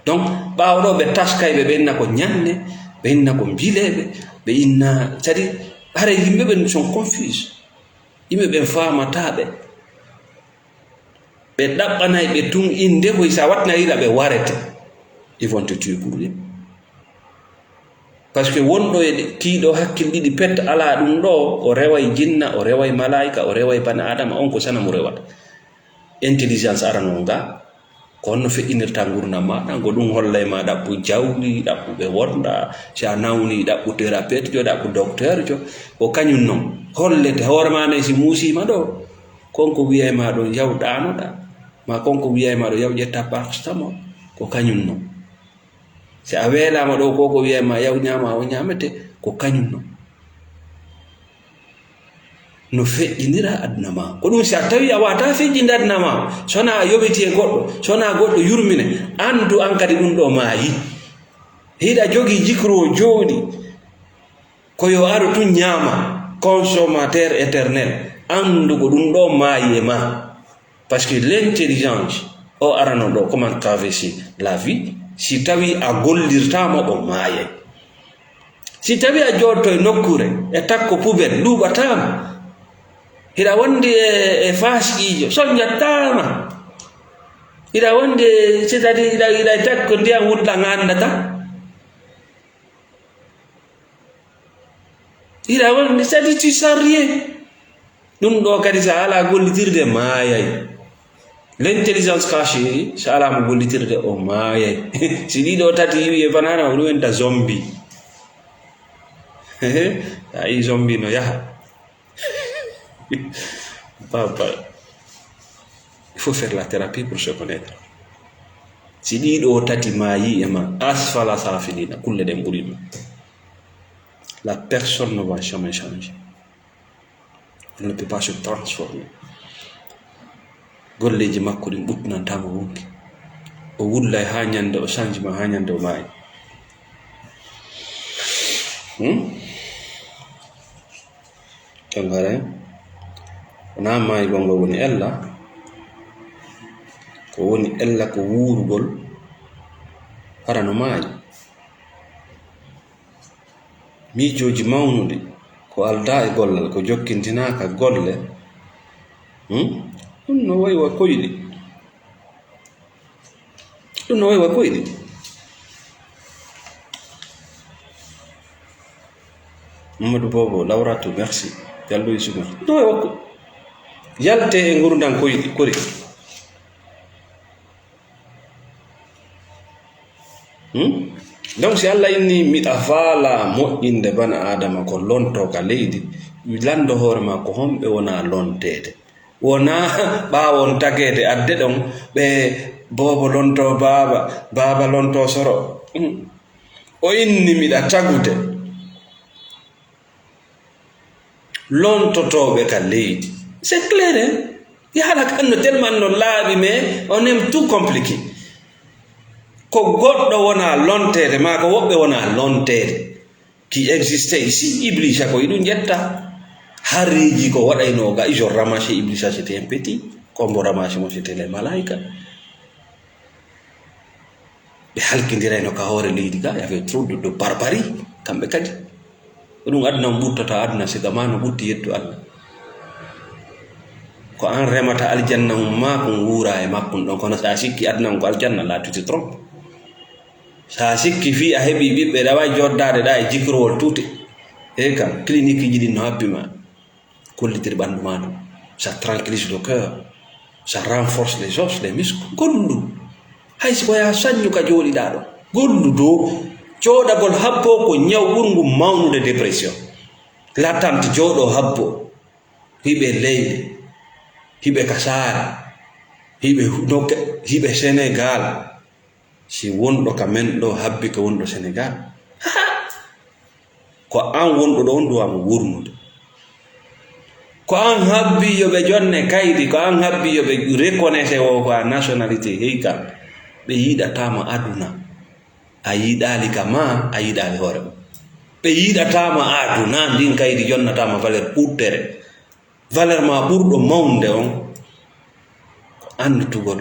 Donc ɓawɗo ɓe taskay ɓe inna ko ñanne ɓe inna ko bileɓe ɓe inna c'est à dire hare yimɓe ɓe sont confuse yimɓe ɓen famataɓe ɓe ɗaɓɓanay ɓe tun inde koy sa watnayiɗa ɓe warete ils vont te tuer pour rien parce que wonɗo e kiiɗo hakkil ɗiɗi pet ala ɗum ɗo o reway jinna o reway malaika o reway bana adama on ko sana mo rewata intelligence arano nga ko honno feƴƴinirta gurdam maɗa go ɗum hollay ma ɗaɓɓu jawdi ɗaɓɓuɓe wonda si a nawni ɗaɓɓu thérapeute jo ɗaɓɓu docteur jo ko kañum noon hollete hoore ma nayi si muusima ɗo konko wiyayma ɗo yaw ɗanoɗa ma konko wiyayma ɗo yaw ƴetta paracétamol ko kañum noon si a weelama ɗo koko wiyayma yaw ñama o ñamete ko kañum no feƴƴindira aduna ma ko ɗum si a tawi a wata feƴƴinde aduna ma sona a yoɓeti e goɗɗo sona goɗɗo yurmine andu an kadi ɗum ɗo maayi hiɗa jogii jikro jooɗi ko yo aɗo tun ñaama consommateur éternel andu ko ɗum ɗo maayi e ma parce que l'intelligence o arano ɗo comment traverser la vie si tawi a gollirtamo o maayay si tawi a jotto e nokkure e takko poubelle ɗuɓatama hiɗa wondi e fasqijo soñattama hiɗa wondi c'est à dire hiɗa takko ndiyam wuɗɗa andata hiɗa wondi c'est à dire tu sens rien ɗum ɗo kadi sa ala gollitirde maayay l'intelligence cachée sa ala mo gollitirde o maayay si ɗiɗo tati yiwi e banana o ɗum enta zombie a yi zombie no yaha Papa, il faut faire la thérapie pour se connaître. Si ɗiɗo tati maayi e ma asfala safilina kulle ɗen ɓuri ɗum. La personne ne va jamais changer. Elle ne peut pas se transformer. Golleji makko ɗin ɓuɗɗinantamo wonki. O wullay ha ñande o changement ha ñande o maayi. Kangare wona maayi gongo woni ella ko woni ella ko wuurugol harano maayi miijoji mawnuɗi ko alda e gollal ko jokkintinaka golle ɗum no waywa koyɗi ɗum no waywa koyɗi Mamadou Bobo Lawratou merci Diallo Youssou merci no waywa ko yalte e ngurdan koyɗi kori donc si Allah inni miɗa faala moƴƴinde bana adama ko lonto ka leydi lando hoore ma ko homɓe wona lontede wona ɓaawon tagede adde ɗon ɓe Bobo lonto baba lonto soro o inni miɗa tagude lontotoɓe ka leydi c'est clair hein yahala kanno tellement no laaɓi mais on aime tout compliqué ko goɗɗo wona lontede ma ko woɓɓe wona lontede qui existe ici Iblisa ko yiɗum jetta hariji ko waɗayno ga ils ont ramassé Iblisa c'était un petit kombo ramassé mo c'était les malaika ɓe halkidirayno ka hoore leydi ga y avait trop de barbarie kamɓe kadi ɗum aduna ɓurtata aduna siga ma no ɓutti yettu Allah ko an remata aljanna mum ma kon wuura e makkum ɗon kono sa sikki aduna ko aljanna la tu te trompes sa sikki fi a heɓi ɓiɓɓe ɗawa joddade ɗa e jikrowol tuute e kam clinique ji ɗin no habbi ma kollitir ɓandu ma ɗum ça tranquillise le cœur ça renforce les os les muscles gollu hay siko ya sañu ka jooɗiɗa ɗo gollu dow jooɗagol habbo ko ñaw ɓurgu mawnude dépression l'attente jooɗo habbo hiɓe leydi hiɓe kasare hiɓe Sénégal si wonɗo ka men ɗo habbi ko wonɗo Sénégal ko an wonɗo ɗo on duwamo wurnude ko an habbi yoɓe jonne kaydi ko an habbi yoɓe reconnaisse o ko a nationalité hey kam ɓe yiɗatama aduna a yiɗali ka ma a yiɗali hoore ma ɓe yiɗatama aduna ndin kaydi jonnatama valeur ɓurtere valeur ma ɓurɗo mawnde on ko andutugol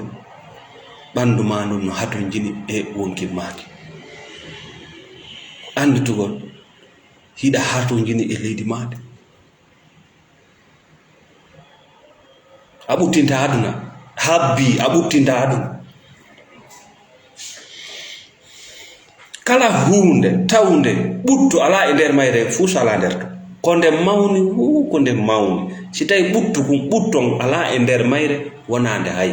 ɓandu ma ndun no hatu jini e wonki maaki andutugol hiɗa hatu jini e leydi maade a ɓuttinta aduna habbi a ɓuttinta aduna kala hunde tawnde ɓuttu ala e nder mayre fuu sala nder to ko nde mawni ko nde mawni si tawi ɓuttu kum ɓutton ala e nder mayre wonande hay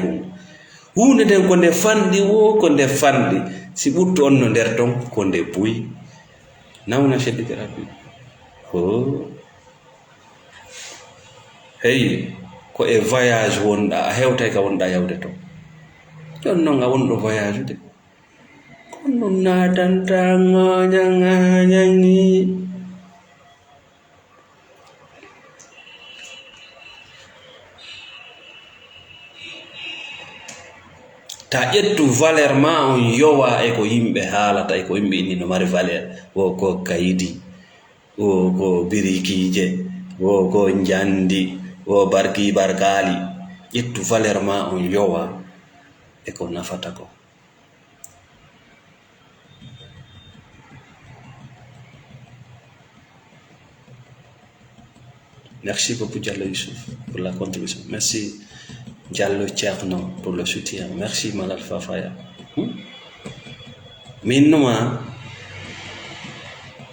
hunde nden ko nde fanɗi ko nde fanɗi si ɓuttu on no nder ton ko nde buyi nawna chedde thérapie hey ko e voyage wonɗa a hewtay ka wonɗa yawde ton jon noon a wonɗo voyage de kono natanta ŋañaŋañaŋi ta ƴettu valeur ma on yowa e ko yimɓe haalata e ko yimɓe inni no mari valeur wo ko kayidi wo ko birikije wo ko njandi wo barki barkali ƴettu valeur ma on yowa e ko nafata ko. Merci beaucoup Diallo Youssouf pour la contribution. Merci Diallo Tcherno pour le soutien. Merci Malal Fafaya. Min numa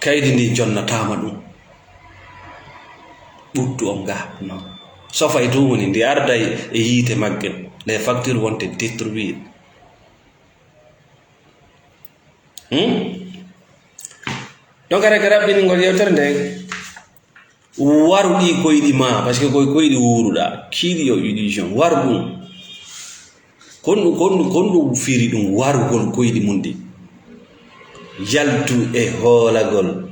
kaydi ndi jonnatama ɗum ɓurtu on ga non sofa e tumuni ndi arda e yiite maggen les factures wonte distribué donc arek raɓɓiningol yewtere nde waru ɗi koyɗi ma par ce que koyɗi wuruɗa kiiɗi yo illusion waru ɗum kon ɗum firi ɗum warugol koyɗi mum ɗi yaltu e hoolagol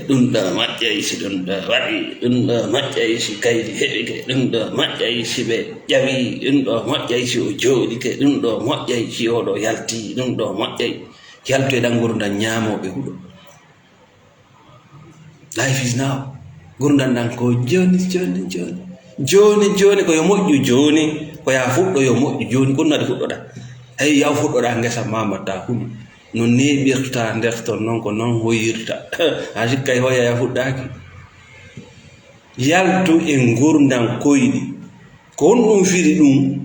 ɗum ɗo moƴƴay si ɗum ɗo waɗi ɗum ɗo moƴƴay si kaydi heɓike ɗum ɗo moƴƴay si ɓe ƴawi ɗum ɗo moƴƴay si o jooɗike ɗum ɗo moƴƴay si oɗo yalti ɗum ɗo moƴƴay yaltu e ɗan gurdam ñaamoɓe huɗo. Life is now. Gurdam ɗan ko joni ko yo moƴƴu joni ko ya fuɗɗo yo moƴƴu joni ko nade fuɗɗoɗa hey yaw fuɗɗoɗa ngesa ma mbatta huɗo no neɓirta nder ton noon ko noon hoyirta ha sikka e hoya ya fuɗɗaki yaltu e gurdam koyɗi ko on ɗum firi ɗum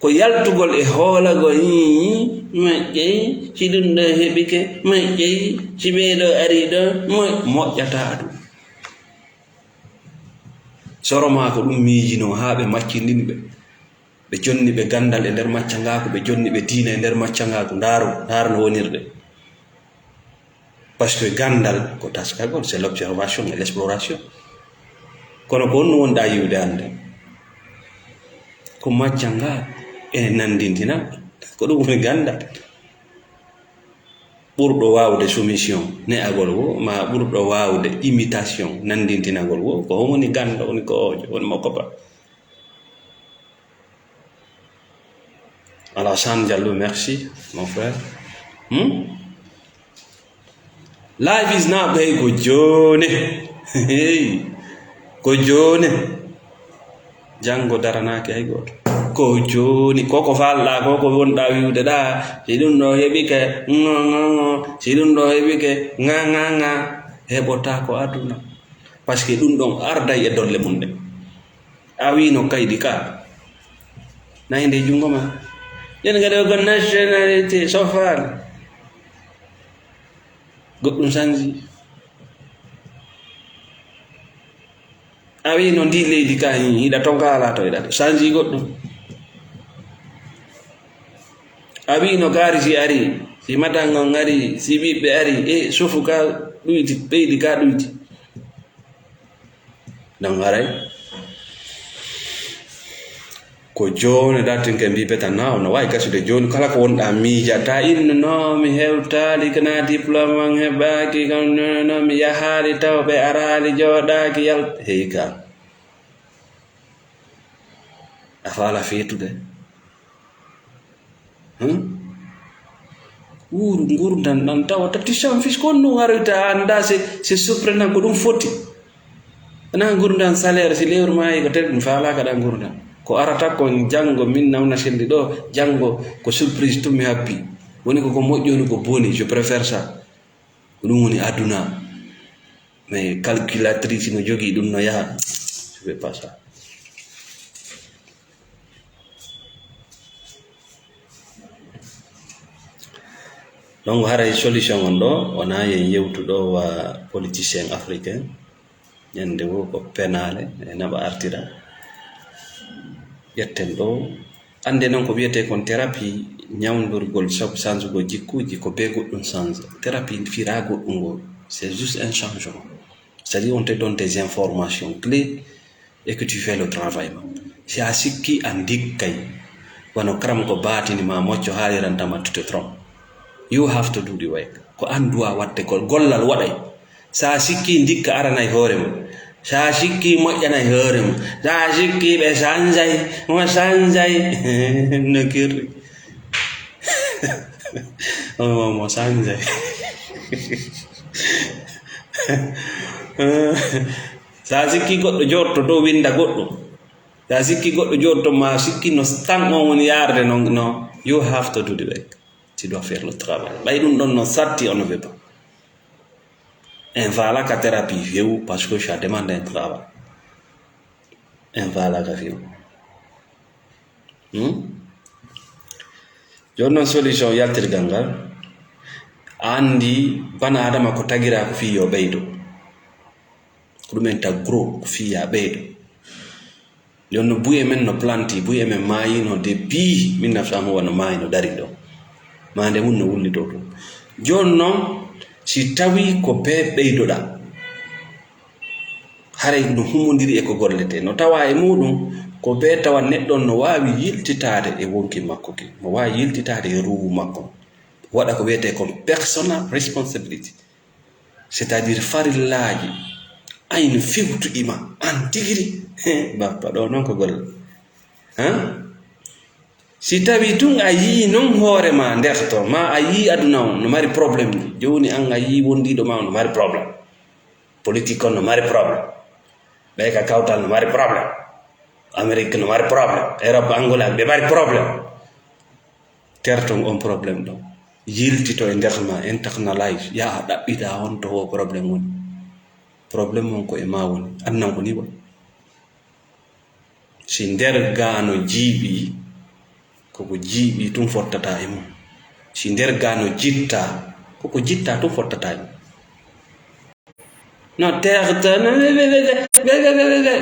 ko yaltugol e hoolagol moƴƴey si ɗum ɗo heɓike moƴƴey si ɓeeɗo ari ɗo moƴƴata ɗum soro ma ko ɗum miijino ha ɓe maccindini ɓe jonni ɓe gandal e nder macca ngako ɓe jonni ɓe diina e nder macca ngako ndaaro no wonirɗe par ce que gandal ko taskagol c'est l'observation et l'exploration kono ko on no wonɗa yiwde hannde ko macca nga e nandintina ko ɗum woni gandal ɓurɗo wawde soumission ne'agol wo ma ɓurɗo wawde imitation nandintinagol wo ko woni ganda woni ko ojo woni makko ba. Alassane Diallo, merci mon frère. Life is now ɓey ko joni ko joni janngo daranaki hay goto ko joni koko falɗa koko wonɗa wiwde ɗa si ɗum ɗo heɓike si ɗum ɗo heɓike ga heɓota ko aduna par ce que ɗum ɗon arday e dolle mum ɗe a wino kaydi ka nayi nde jungo ma yen kadi ko nationalité sofani goɗɗum sanji a wino ndi leydi ka hiɗa tonka ala to yiɗata sanji goɗɗum a wino gaari si ari si matangon ari si ɓiɓɓe ari e sufu ka ɗuyti ɓeydi ka ɗuyti donc haray ko joni dartinke mbiɓe tan na no wawi gasude joni kala ko wonɗa miijata inno no mi hewtali kana diplôme an heɓaki kam no mi yahali taw ɓe arali joɗaki yal hey ka a faala feetude wuru gurdam ɗan tawa tati sam fis kon ɗum haroyta anda c'est surprenant ko ɗum foti ana gurdam salaire si lewru mayi ko tati ɗum faalaka ɗan gurdam ko arata ko janngo min nawna selli ɗo janngo ko surprise tummi happi woni koko moƴƴi woni ko boni je préfère ça ɗum woni aduna mais calculatrice no jogii ɗum no yaha je fais pas ça. Donc haray solution on ɗo wona yen yewtuɗo wa politicien africain ñande wo ko penale e naɓa artira yetten ɗo ande noon ko wiyete kon thérapie ñawdurgol changego jikkuji ko be goɗɗum change thérapie fira goɗɗum ngol c'est juste un changement c'est-à-dire on te donne des informations clés et que tu fais le travail si a sikki a dikkay wono karam ko batini ma mocco haalirantama tu te trompes. You have to do the work ko an duwa watte ko gollal waɗay sa sikki dikka aranay hoore mum sa sikki moƴƴana hoore mum sa sikki ɓe sanjay mo sanjay no kirri mo sanjay sa sikki goɗɗo jotto dow winda goɗɗo sa sikki goɗɗo jotto ma sikki no tan on woni yarde no you have to do the work. Tu dois faire le travail. Ɓay ɗum ɗon no satti on ne veut pas. En voilà ka thérapie few parce que ça demande un travail. En voilà ka few. Joni noon solution yaltirgal ngal andi bana adama ko tagira ko fi yo ɓeydo ko ɗumen ta gros ko fi ya ɓeydo joni no buye men no planti buye men mayino depuis 1900 no mayino dari ɗo mande mun no wulli dow ɗum joni noon si tawi ko be ɓeydoɗa haray no humodiri e ko gollete no tawa e muɗum ko be tawa neɗɗon no wawi yiltitade e wonki makko ki mo wawi yiltitade e ruwu makko waɗa ko wiyete comme personal responsibility c'est à dire farillaji ayno fewtu ima an tigiri bappa ɗo noon ko golle si tawi tun a yii non hoore ma nder to ma a yii aduna on no mari probléme ni joni an a yii wondiɗo ma on no mari probléme politique on no mari probléme ɓe ka kawtal no mari probléme Amérique no mari probléme Europe Angola ɓe mari probléme terton on probléme ɗo yiltito e nder ma internalise yaha ɗaɓɓita on to ho probléme woni probléme on ko e ma woni annan ko ni wa si nder gaano jiiɓi koko jiiɓi tum fottata e mum si nder gaano jitta koko jitta tum fottata e mum no terta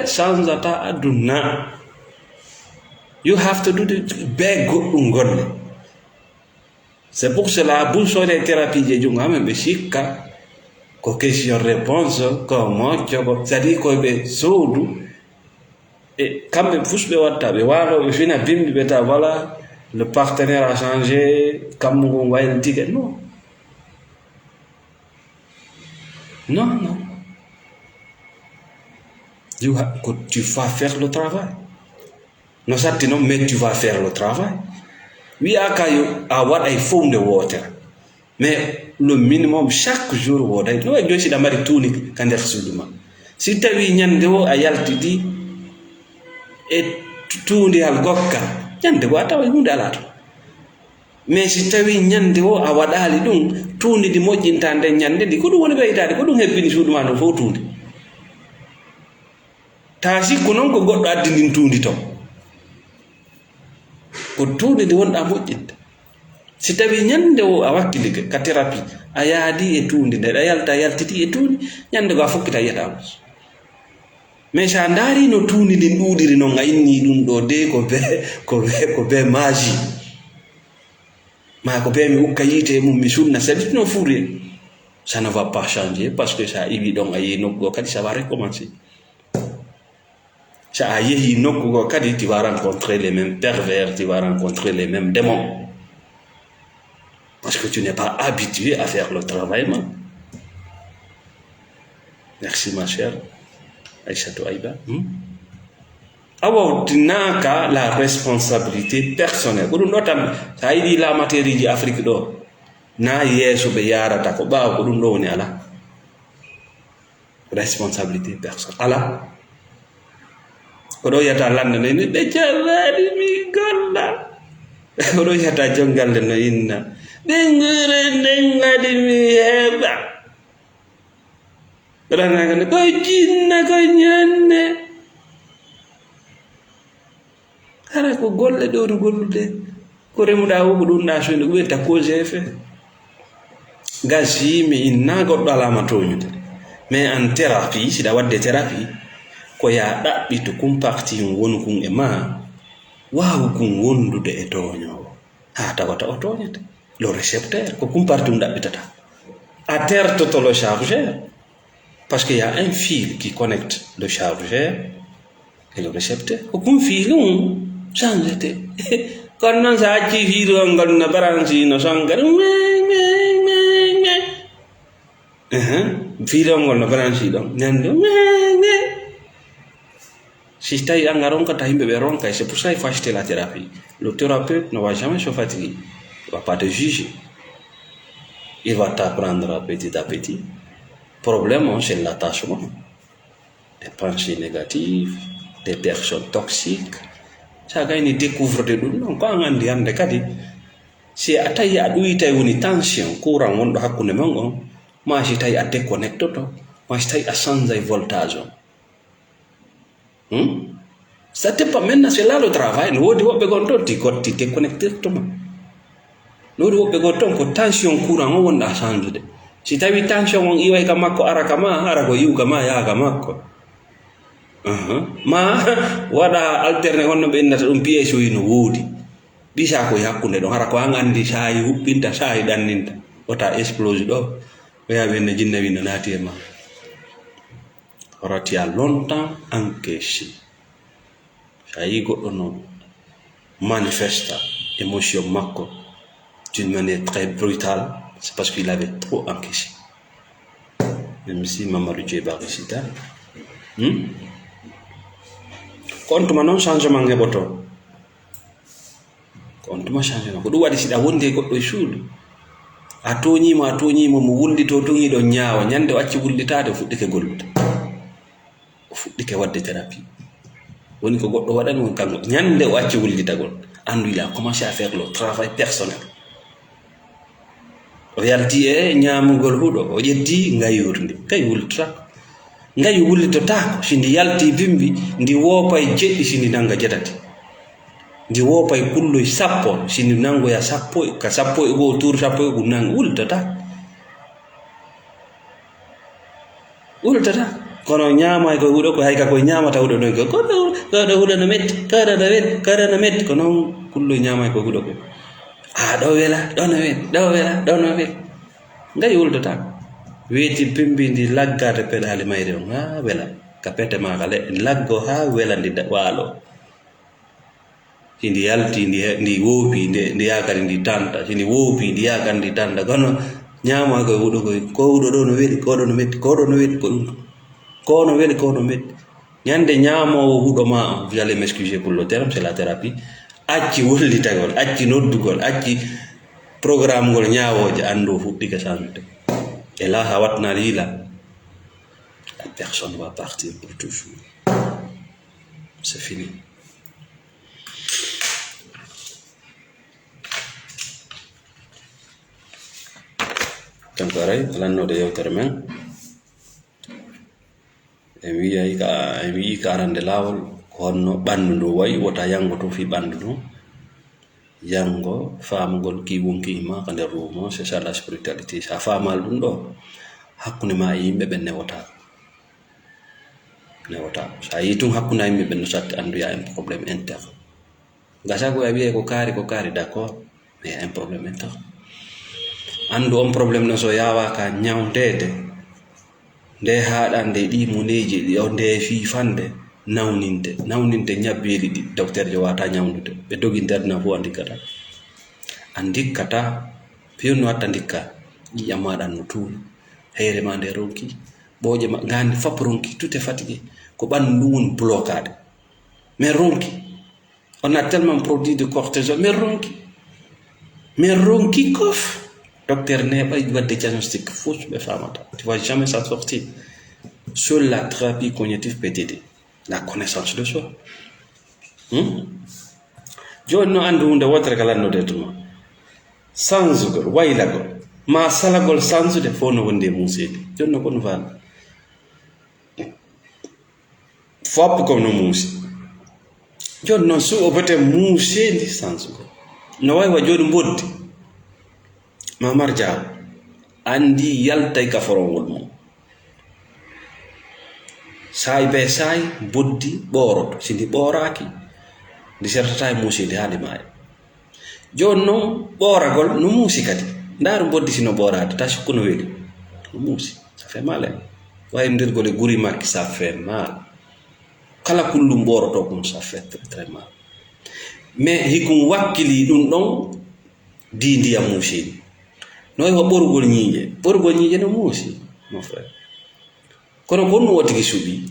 sansata aduna you have to do the be goɗɗum golle c'est pour cela bul sone thérapie je jungo amen ɓe sikka ko question réponse ko moƴƴo ko c'est à dire koɓe sowdu e kamɓe fusɓe watta ɓe walo ɓe fina bimbi ɓe ta voilà le partenaire a changé kammu ngon wayno tigue non tu vas faire le travail no satti noon mais tu vas faire le travail wiya kayo a waɗay fof nde wotere mais le minimum chaque jour woday no wayi joni siɗa mari tuuni ka nder suudu ma si tawi ñande o a yaltidi e tuundiyal gokka ñande go a tawa hunde ala to mais si tawi ñande o a waɗali ɗum tuundi ndi moƴƴinta nde ñande ndi ko ɗum woni ɓeydade ko ɗum hebbini suudu ma no fof tuundi ta sikku noon ko goɗɗo addi ndin tuundi to ko tuundi ndi wonɗa moƴƴinta si tawi ñande o a wakkili ka thérapie a yaadi e tuundi nde a yaltiti e tuundi ñande go a fokkita yiyata mais sa ndaari no tuundi ndin ɗuuɗiri noon a inni ɗum ɗo de ko be magie ma ko be mi ukka yiite mum mi sunna saɗi no fuuri ça ne va pas changer parce que sa iwi ɗon a yehi nokkugo kadi ça va recommencer sa a yehi nokkugo kadi tu vas rencontrer les mêmes pervers tu vas rencontrer les mêmes démons parce que tu n'es pas habitué à faire le travail man. Merci ma chère Aïssatou Aïba. Awawtinaka la responsabilité personnelle ko ɗum ɗo tan sa yiɗi la matiére ji Afrique ɗo na yeeso ɓe yarata ko ɓaawa ko ɗum ɗo woni ala responsabilité personnelle ala ko ɗo yiyata lande no inni ɓe jarrani mi golla ko ɗo yiyata jongalde no inna ɓe ngure nden adi mi heɓa ranagane ko jinna ko ñande hara ko golle ɗowri gollude ko remuɗa wo ko ɗum ɗa soyde ko wiyata cause effet gasi mi inna goɗɗo alama toñude mais en thérapie siɗa wadde thérapie ko ya ɗaɓɓi to kum parti wonu kum e ma wawu kum wondude e toñowo ha tawata o toñete le récepteur ko kum parti ɗaɓɓitata a tertoto le chargeur parce qu'il y a un fil qui connecte le chargeur et le récepteur ko kum fil changete kono noon sa acci fiilol ngol no branche no songata fiilol ngol no branche ɗon ñande Si tawi anga ronkata yimɓe ɓe ronka, c'est pour ça il faut acheter la thérapie. Le thérapeute ne va jamais se fatiguer, il va pas te juger, il va t'apprendre petit à petit. Problème, c'est l'attachement, des pensées négatives, des personnes toxiques. Ça gagne découvre de ɗum ɗon ko an andi hande kadi si a tawi a ɗoyitay woni tension courant wonɗo hakkunde mon on, ma si tawi a déconnectoto, ma si tawi a changeay voltage on. Ça dépend maintenant, c'est là le travail. No wodi woɓɓe gon ɗon ti gotti déconnectirtoma, no wodi woɓɓe gon ton ko tension courant on wonɗa change. Si tawi tension on iway ka makko ara ka ma, ara ko iwga ma yaha ka makko. Ma waɗa alterné wonno ɓe innata ɗum pièce oyi no woodi ɓisa koye hakkunde ɗon, hara ko an andi saayi huɓɓinta saayi ɗanninta wota explose ɗo ɓeya ɓenne jinna wi no naati e ma. Tu as longtemps encaissé. Ça y goɗɗo no manifesta émotion makko d'une manière très brutale, c'est parce qu'il avait trop encaissé. Même si Mamadou Djebari Sita kontuma noon changement heɓoto, kontuma changement ko ɗum waɗi siɗa wondi e goɗɗo e suudu a toñimo mo wullito toŋiɗo ñaawa, ñande o acci wullitade o fuɗɗike gollude, o fuɗɗike wadde thérapie. Woni ko goɗɗo waɗani woni kanko, ñande o acci wullitagol andu il a commencé à faire le travail personnel. O yalti e ñaamugol huɗo, o ƴeddi ngayurndi, kay wultotako ngayi wullitotako. Si ndi yalti bimbi ndi woopay jeɗɗi, si ndi nanga jetati, ndi woopay kulloy sappo, si ndi nangoya ka sappo e goo tour sappo e ɗum nanga wullitotako. Kono ñaamay koye huɗo ko hayka koye ñaamata huɗo ɗon ko koɗo huɗo no metti, koɗo no metti, ko noon kulloy ñaamay koye huɗo ko ɗo wela ɗo no weli, ɗo wela ɗo no weli, ngayi wullitotako. Weeti pimbi ndi laggade peɗali mayre on ha wela ka pete maka leɗɗe laggo ha wela ndi waalo. Si ndi yalti ndi woopi ndi yakari ndi tanta, si ndi woopi ndi yakari ndi tanta, kono ñaama koye huɗo ko huɗo ɗo no weli, koɗo no metti, koɗo no weli, ko ɗum ko no weli, ko no metti. Ñande ñaamowo huɗo ma on, vous allez m'excuser pour le terme, c'est la thérapie, acci wullitagol, acci noddugol, acci programme ngol ñaawoje, andu fuɗɗike sanute. Et là, la personne va partir pour toujours. C'est fini. Kankaray, l'anno de yewtermen. En wi ka arande lawol ko honno ɓandu ndu wayi wota yangoto fi ɓandu ndu, yango famugol kiwunkima ka nder rumo. C'est ça la spiritualité. Sa famal ɗum ɗo hakkunde ma e yimɓe ɓe newota. Sa yi tun hakkunde yimɓe ɓe no satti andu ya un problème interne. Gasa ko a wiye ko kaari d'accord, mais y a un problème interne. Andu on probléme no so yawaka ñawdede nde haɗa nde ɗi muneji nde fifande nawninde ñabbeli ɗi docteur jo wata ñawdude ɓe dogi nderdina fo a dikkata fewno watta dikka ƴiƴam maɗa no tuuni, heyre ma nde ronki, ɓooƴe ma gandi fop ronki, tout est fatigué, ko ɓandu ndu woni blocade. Mais ronki, on a tellement produit de cortisol, mais ronki kof. Docteur neɓa wadde diagnostic fausse ɓe famata, tu vas jamais s'en sortir. Seule la thérapie cognitive peut t'aider, la connaissance de soi. Joni no andu hunde wotere kala nodde tuma sansugol waylagol ma salagol sansude fo no wonde muusede. Joni no kono fala fop ko no muusi. Joni noon su o bete muusedi sansugol no way wa joni mboddi Mamar Diaw andi yaltay ka forongol mum saay be saay boddi ɓoroto, sindi ɓoraki ndi sertata e muusede haade maaya. Joni noon ɓoragol no muusi kadi, ndaaru boddi sino ɓorade ta sikku no weli no muusi, ça fait mal en waynodirgol e guri makki, ça fait mal. Kala kullum ɓoroto kum ça fait très très mal. Mais hikum wakkili ɗum ɗon di ndiyam muusedi no wa ɓorugol ñiiƴe no muusi mon frère. Kono gonno wotigi suuɓi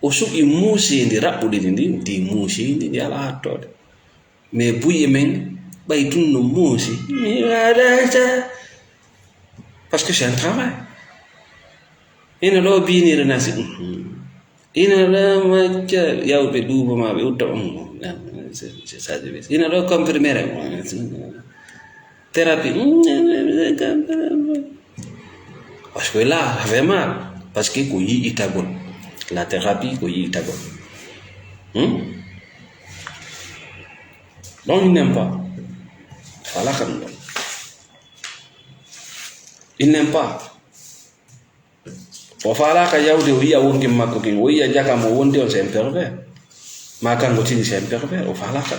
o suɓi muuseende raɓɓude ndi muuseende ndi ala hattode mais buye men ɓay tun no muusi mi waɗata parce que c'est un travail ina ɗo binire nasi ina ɗo macca yawɓe duuba ma ɓe utta ina ɗo comprimére thérapie parce que là vraiment parce que ko yi'itagol la thérapie ko yi'itagol donc il n'aime pas voilà kam ɗon il n'aime pas o falaka yawde o yiya wonkin makko kin o yiya jakam o wonde on c'est un pervers ma kanko tini c'est un pervers o falaka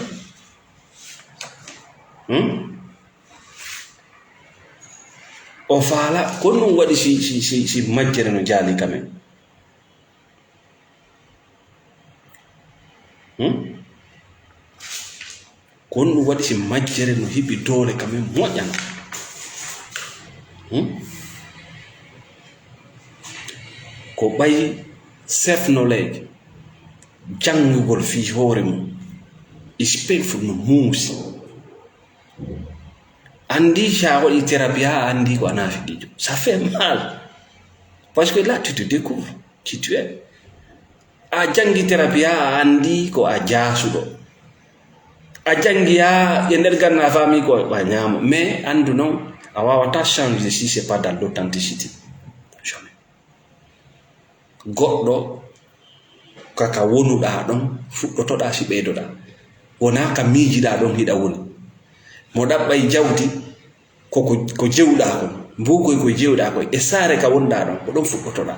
o faala ko ɗum waɗi si majjere no jaali kamen ko ɗum waɗi si majjere no hiɓi doole kamen moƴƴana ko ɓayi sefnoleeje janngugol fii hoore mum ispegful no muusi andi sa waɗi thérapie ha andi ko ana fiɗijo ça fait mal parce que là tu te découvres qui tu es a jangi thérapie ha andi ko a jaasuɗo a jangi ha e nder ganna fami ko ɓa ñaama mais andu noon a wawata changer si c'est pas dans l'authenticité jamais goɗɗo kaka wonuɗa ɗon fuɗɗotoɗa si ɓeydoɗa wona ka miijiɗa ɗon hiɗa woni mo ɗaɓɓay jawdi ko jewɗa kon mbukoy ko jewɗa koy e saare ka wonɗa ɗon ko ɗon fuɗɗotoɗa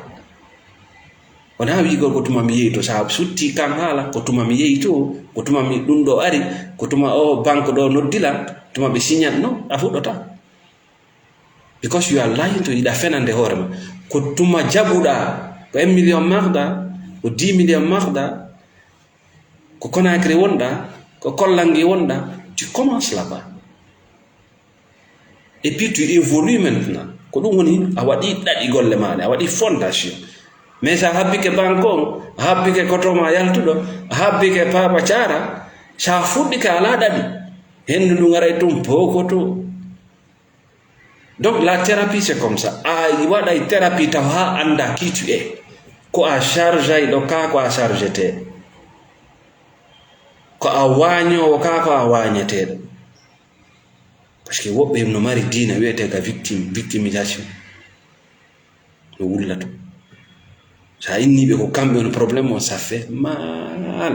wona wigol ko tuma mi yehi to sa sutti kam haala ko tuma mi yehi to ko tuma mi ɗum ɗo ari ko tuma o banque ɗo noddila tuma ɓe signat non a fuɗɗota because you are lying to yiɗa fenande hoore ma ko tuma jaɓuɗa ko 1 million marɗa ko 10 million marɗa ko Conakry wonɗa ko Kollangi wonɗa tu commences là-bas et puis tu évolues maintenant ko ɗum woni a waɗi ɗaɗi golle maɗa a waɗi fondation mais sa habbike banque on a habbike kotoma yaltuɗo a habbike papa cara sa fuɗɗike ala ɗaɗi hendu ndu garay tum bokoto donc la thérapie c'est comme ça a waɗay thérapie taw ha anda qui tu es ko a charge ay ɗo ka ko a chargete ko a wañowo ka ko a wañeteɗo parce que woɓɓe no mari diina wiyete ka victimisation no wullato sa inniɓe ko kamɓe no probléme on ça fait mal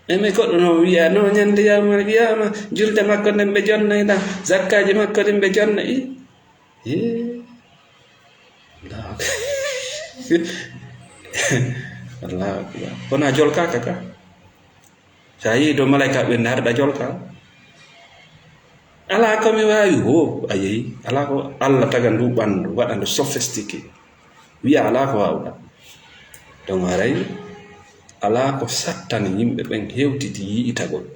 mais goɗɗo no wiya no ñande yamare wiyama julde makko nden ɓe jonnayɗa zakkaji makko nden ɓe jonna allahu akbar wona jolkaka ka sa yehi do malaika ɓe darɗa jolka ala komi wawi ho a yehi ala ko Allah taga ndu ɓandu waɗa ndu sophistiqué wiya ala ko wawɗa donc haray ala ko sattani yimɓe ɓen hewtiti yi'itagol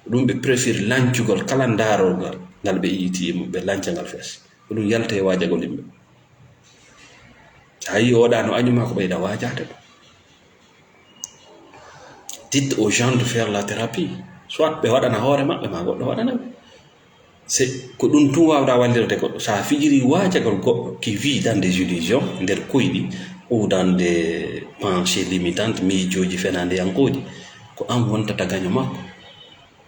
ɗum ɓe préfére lancugol kala darolgal ngal ɓe yi'iti e mum ɓe lanca ngal fes ko ɗum yalta e wajagol yimɓe sa yi oɗa no añuma ko ɓeyda wajade ɗo dites aux gens de faire la thérapie soit ɓe waɗana hoore maɓɓe ma goɗɗo waɗana ɓe c'est ko ɗum tun wawɗa wallirde goɗɗo sa fijiri wajagol goɗɗo qui vit dans des illusions nder koyɗi ou dans des pensées limitantes miijoji fenandeyankoji ko an wontata gaño makko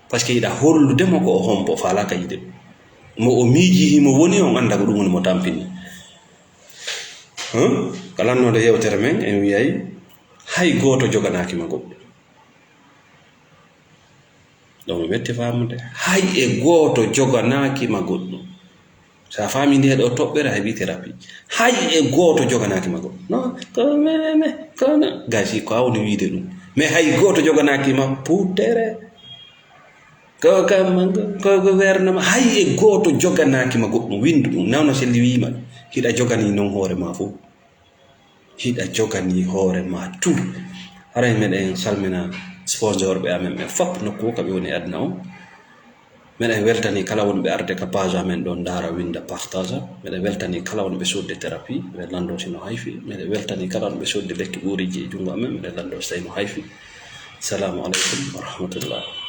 par ce que yiɗa holludemo ko o hombo o falaka yiide mo o miiji himo woni on anda ko ɗum woni mo tampini kalannode yewtere men en wiyay hay goto joganakima goɗɗo donc mi wetti famude hay e goto joganakima goɗɗo sa faami nde ɗo toɓɓere a heɓi thérapie hay e goto joganakima goɗɗo non kono gasi ko awni wiide ɗum mais hay goto joganakima putere ko gouvernement hay e goto joganakima goɗɗum windu ɗum nawno selli wima hiɗa jogani non hoore ma fof hiɗa jogani hoore ma tout haray meɗen salmina sponsor ɓe amen ɓe fop nokku kaɓe woni aduna o miɗen weltani kala wonɓe arde ka page amen ɗon dara winda partage. Miɗen weltani kala wonɓe sodde thérapie miɗen landoti no hayfi. Miɗen weltani kala wonɓe sodde lekki ɓuriji e jungo amen miɗen lando so tawi no hayfi. Assalamu aleykum wa rahmatullah.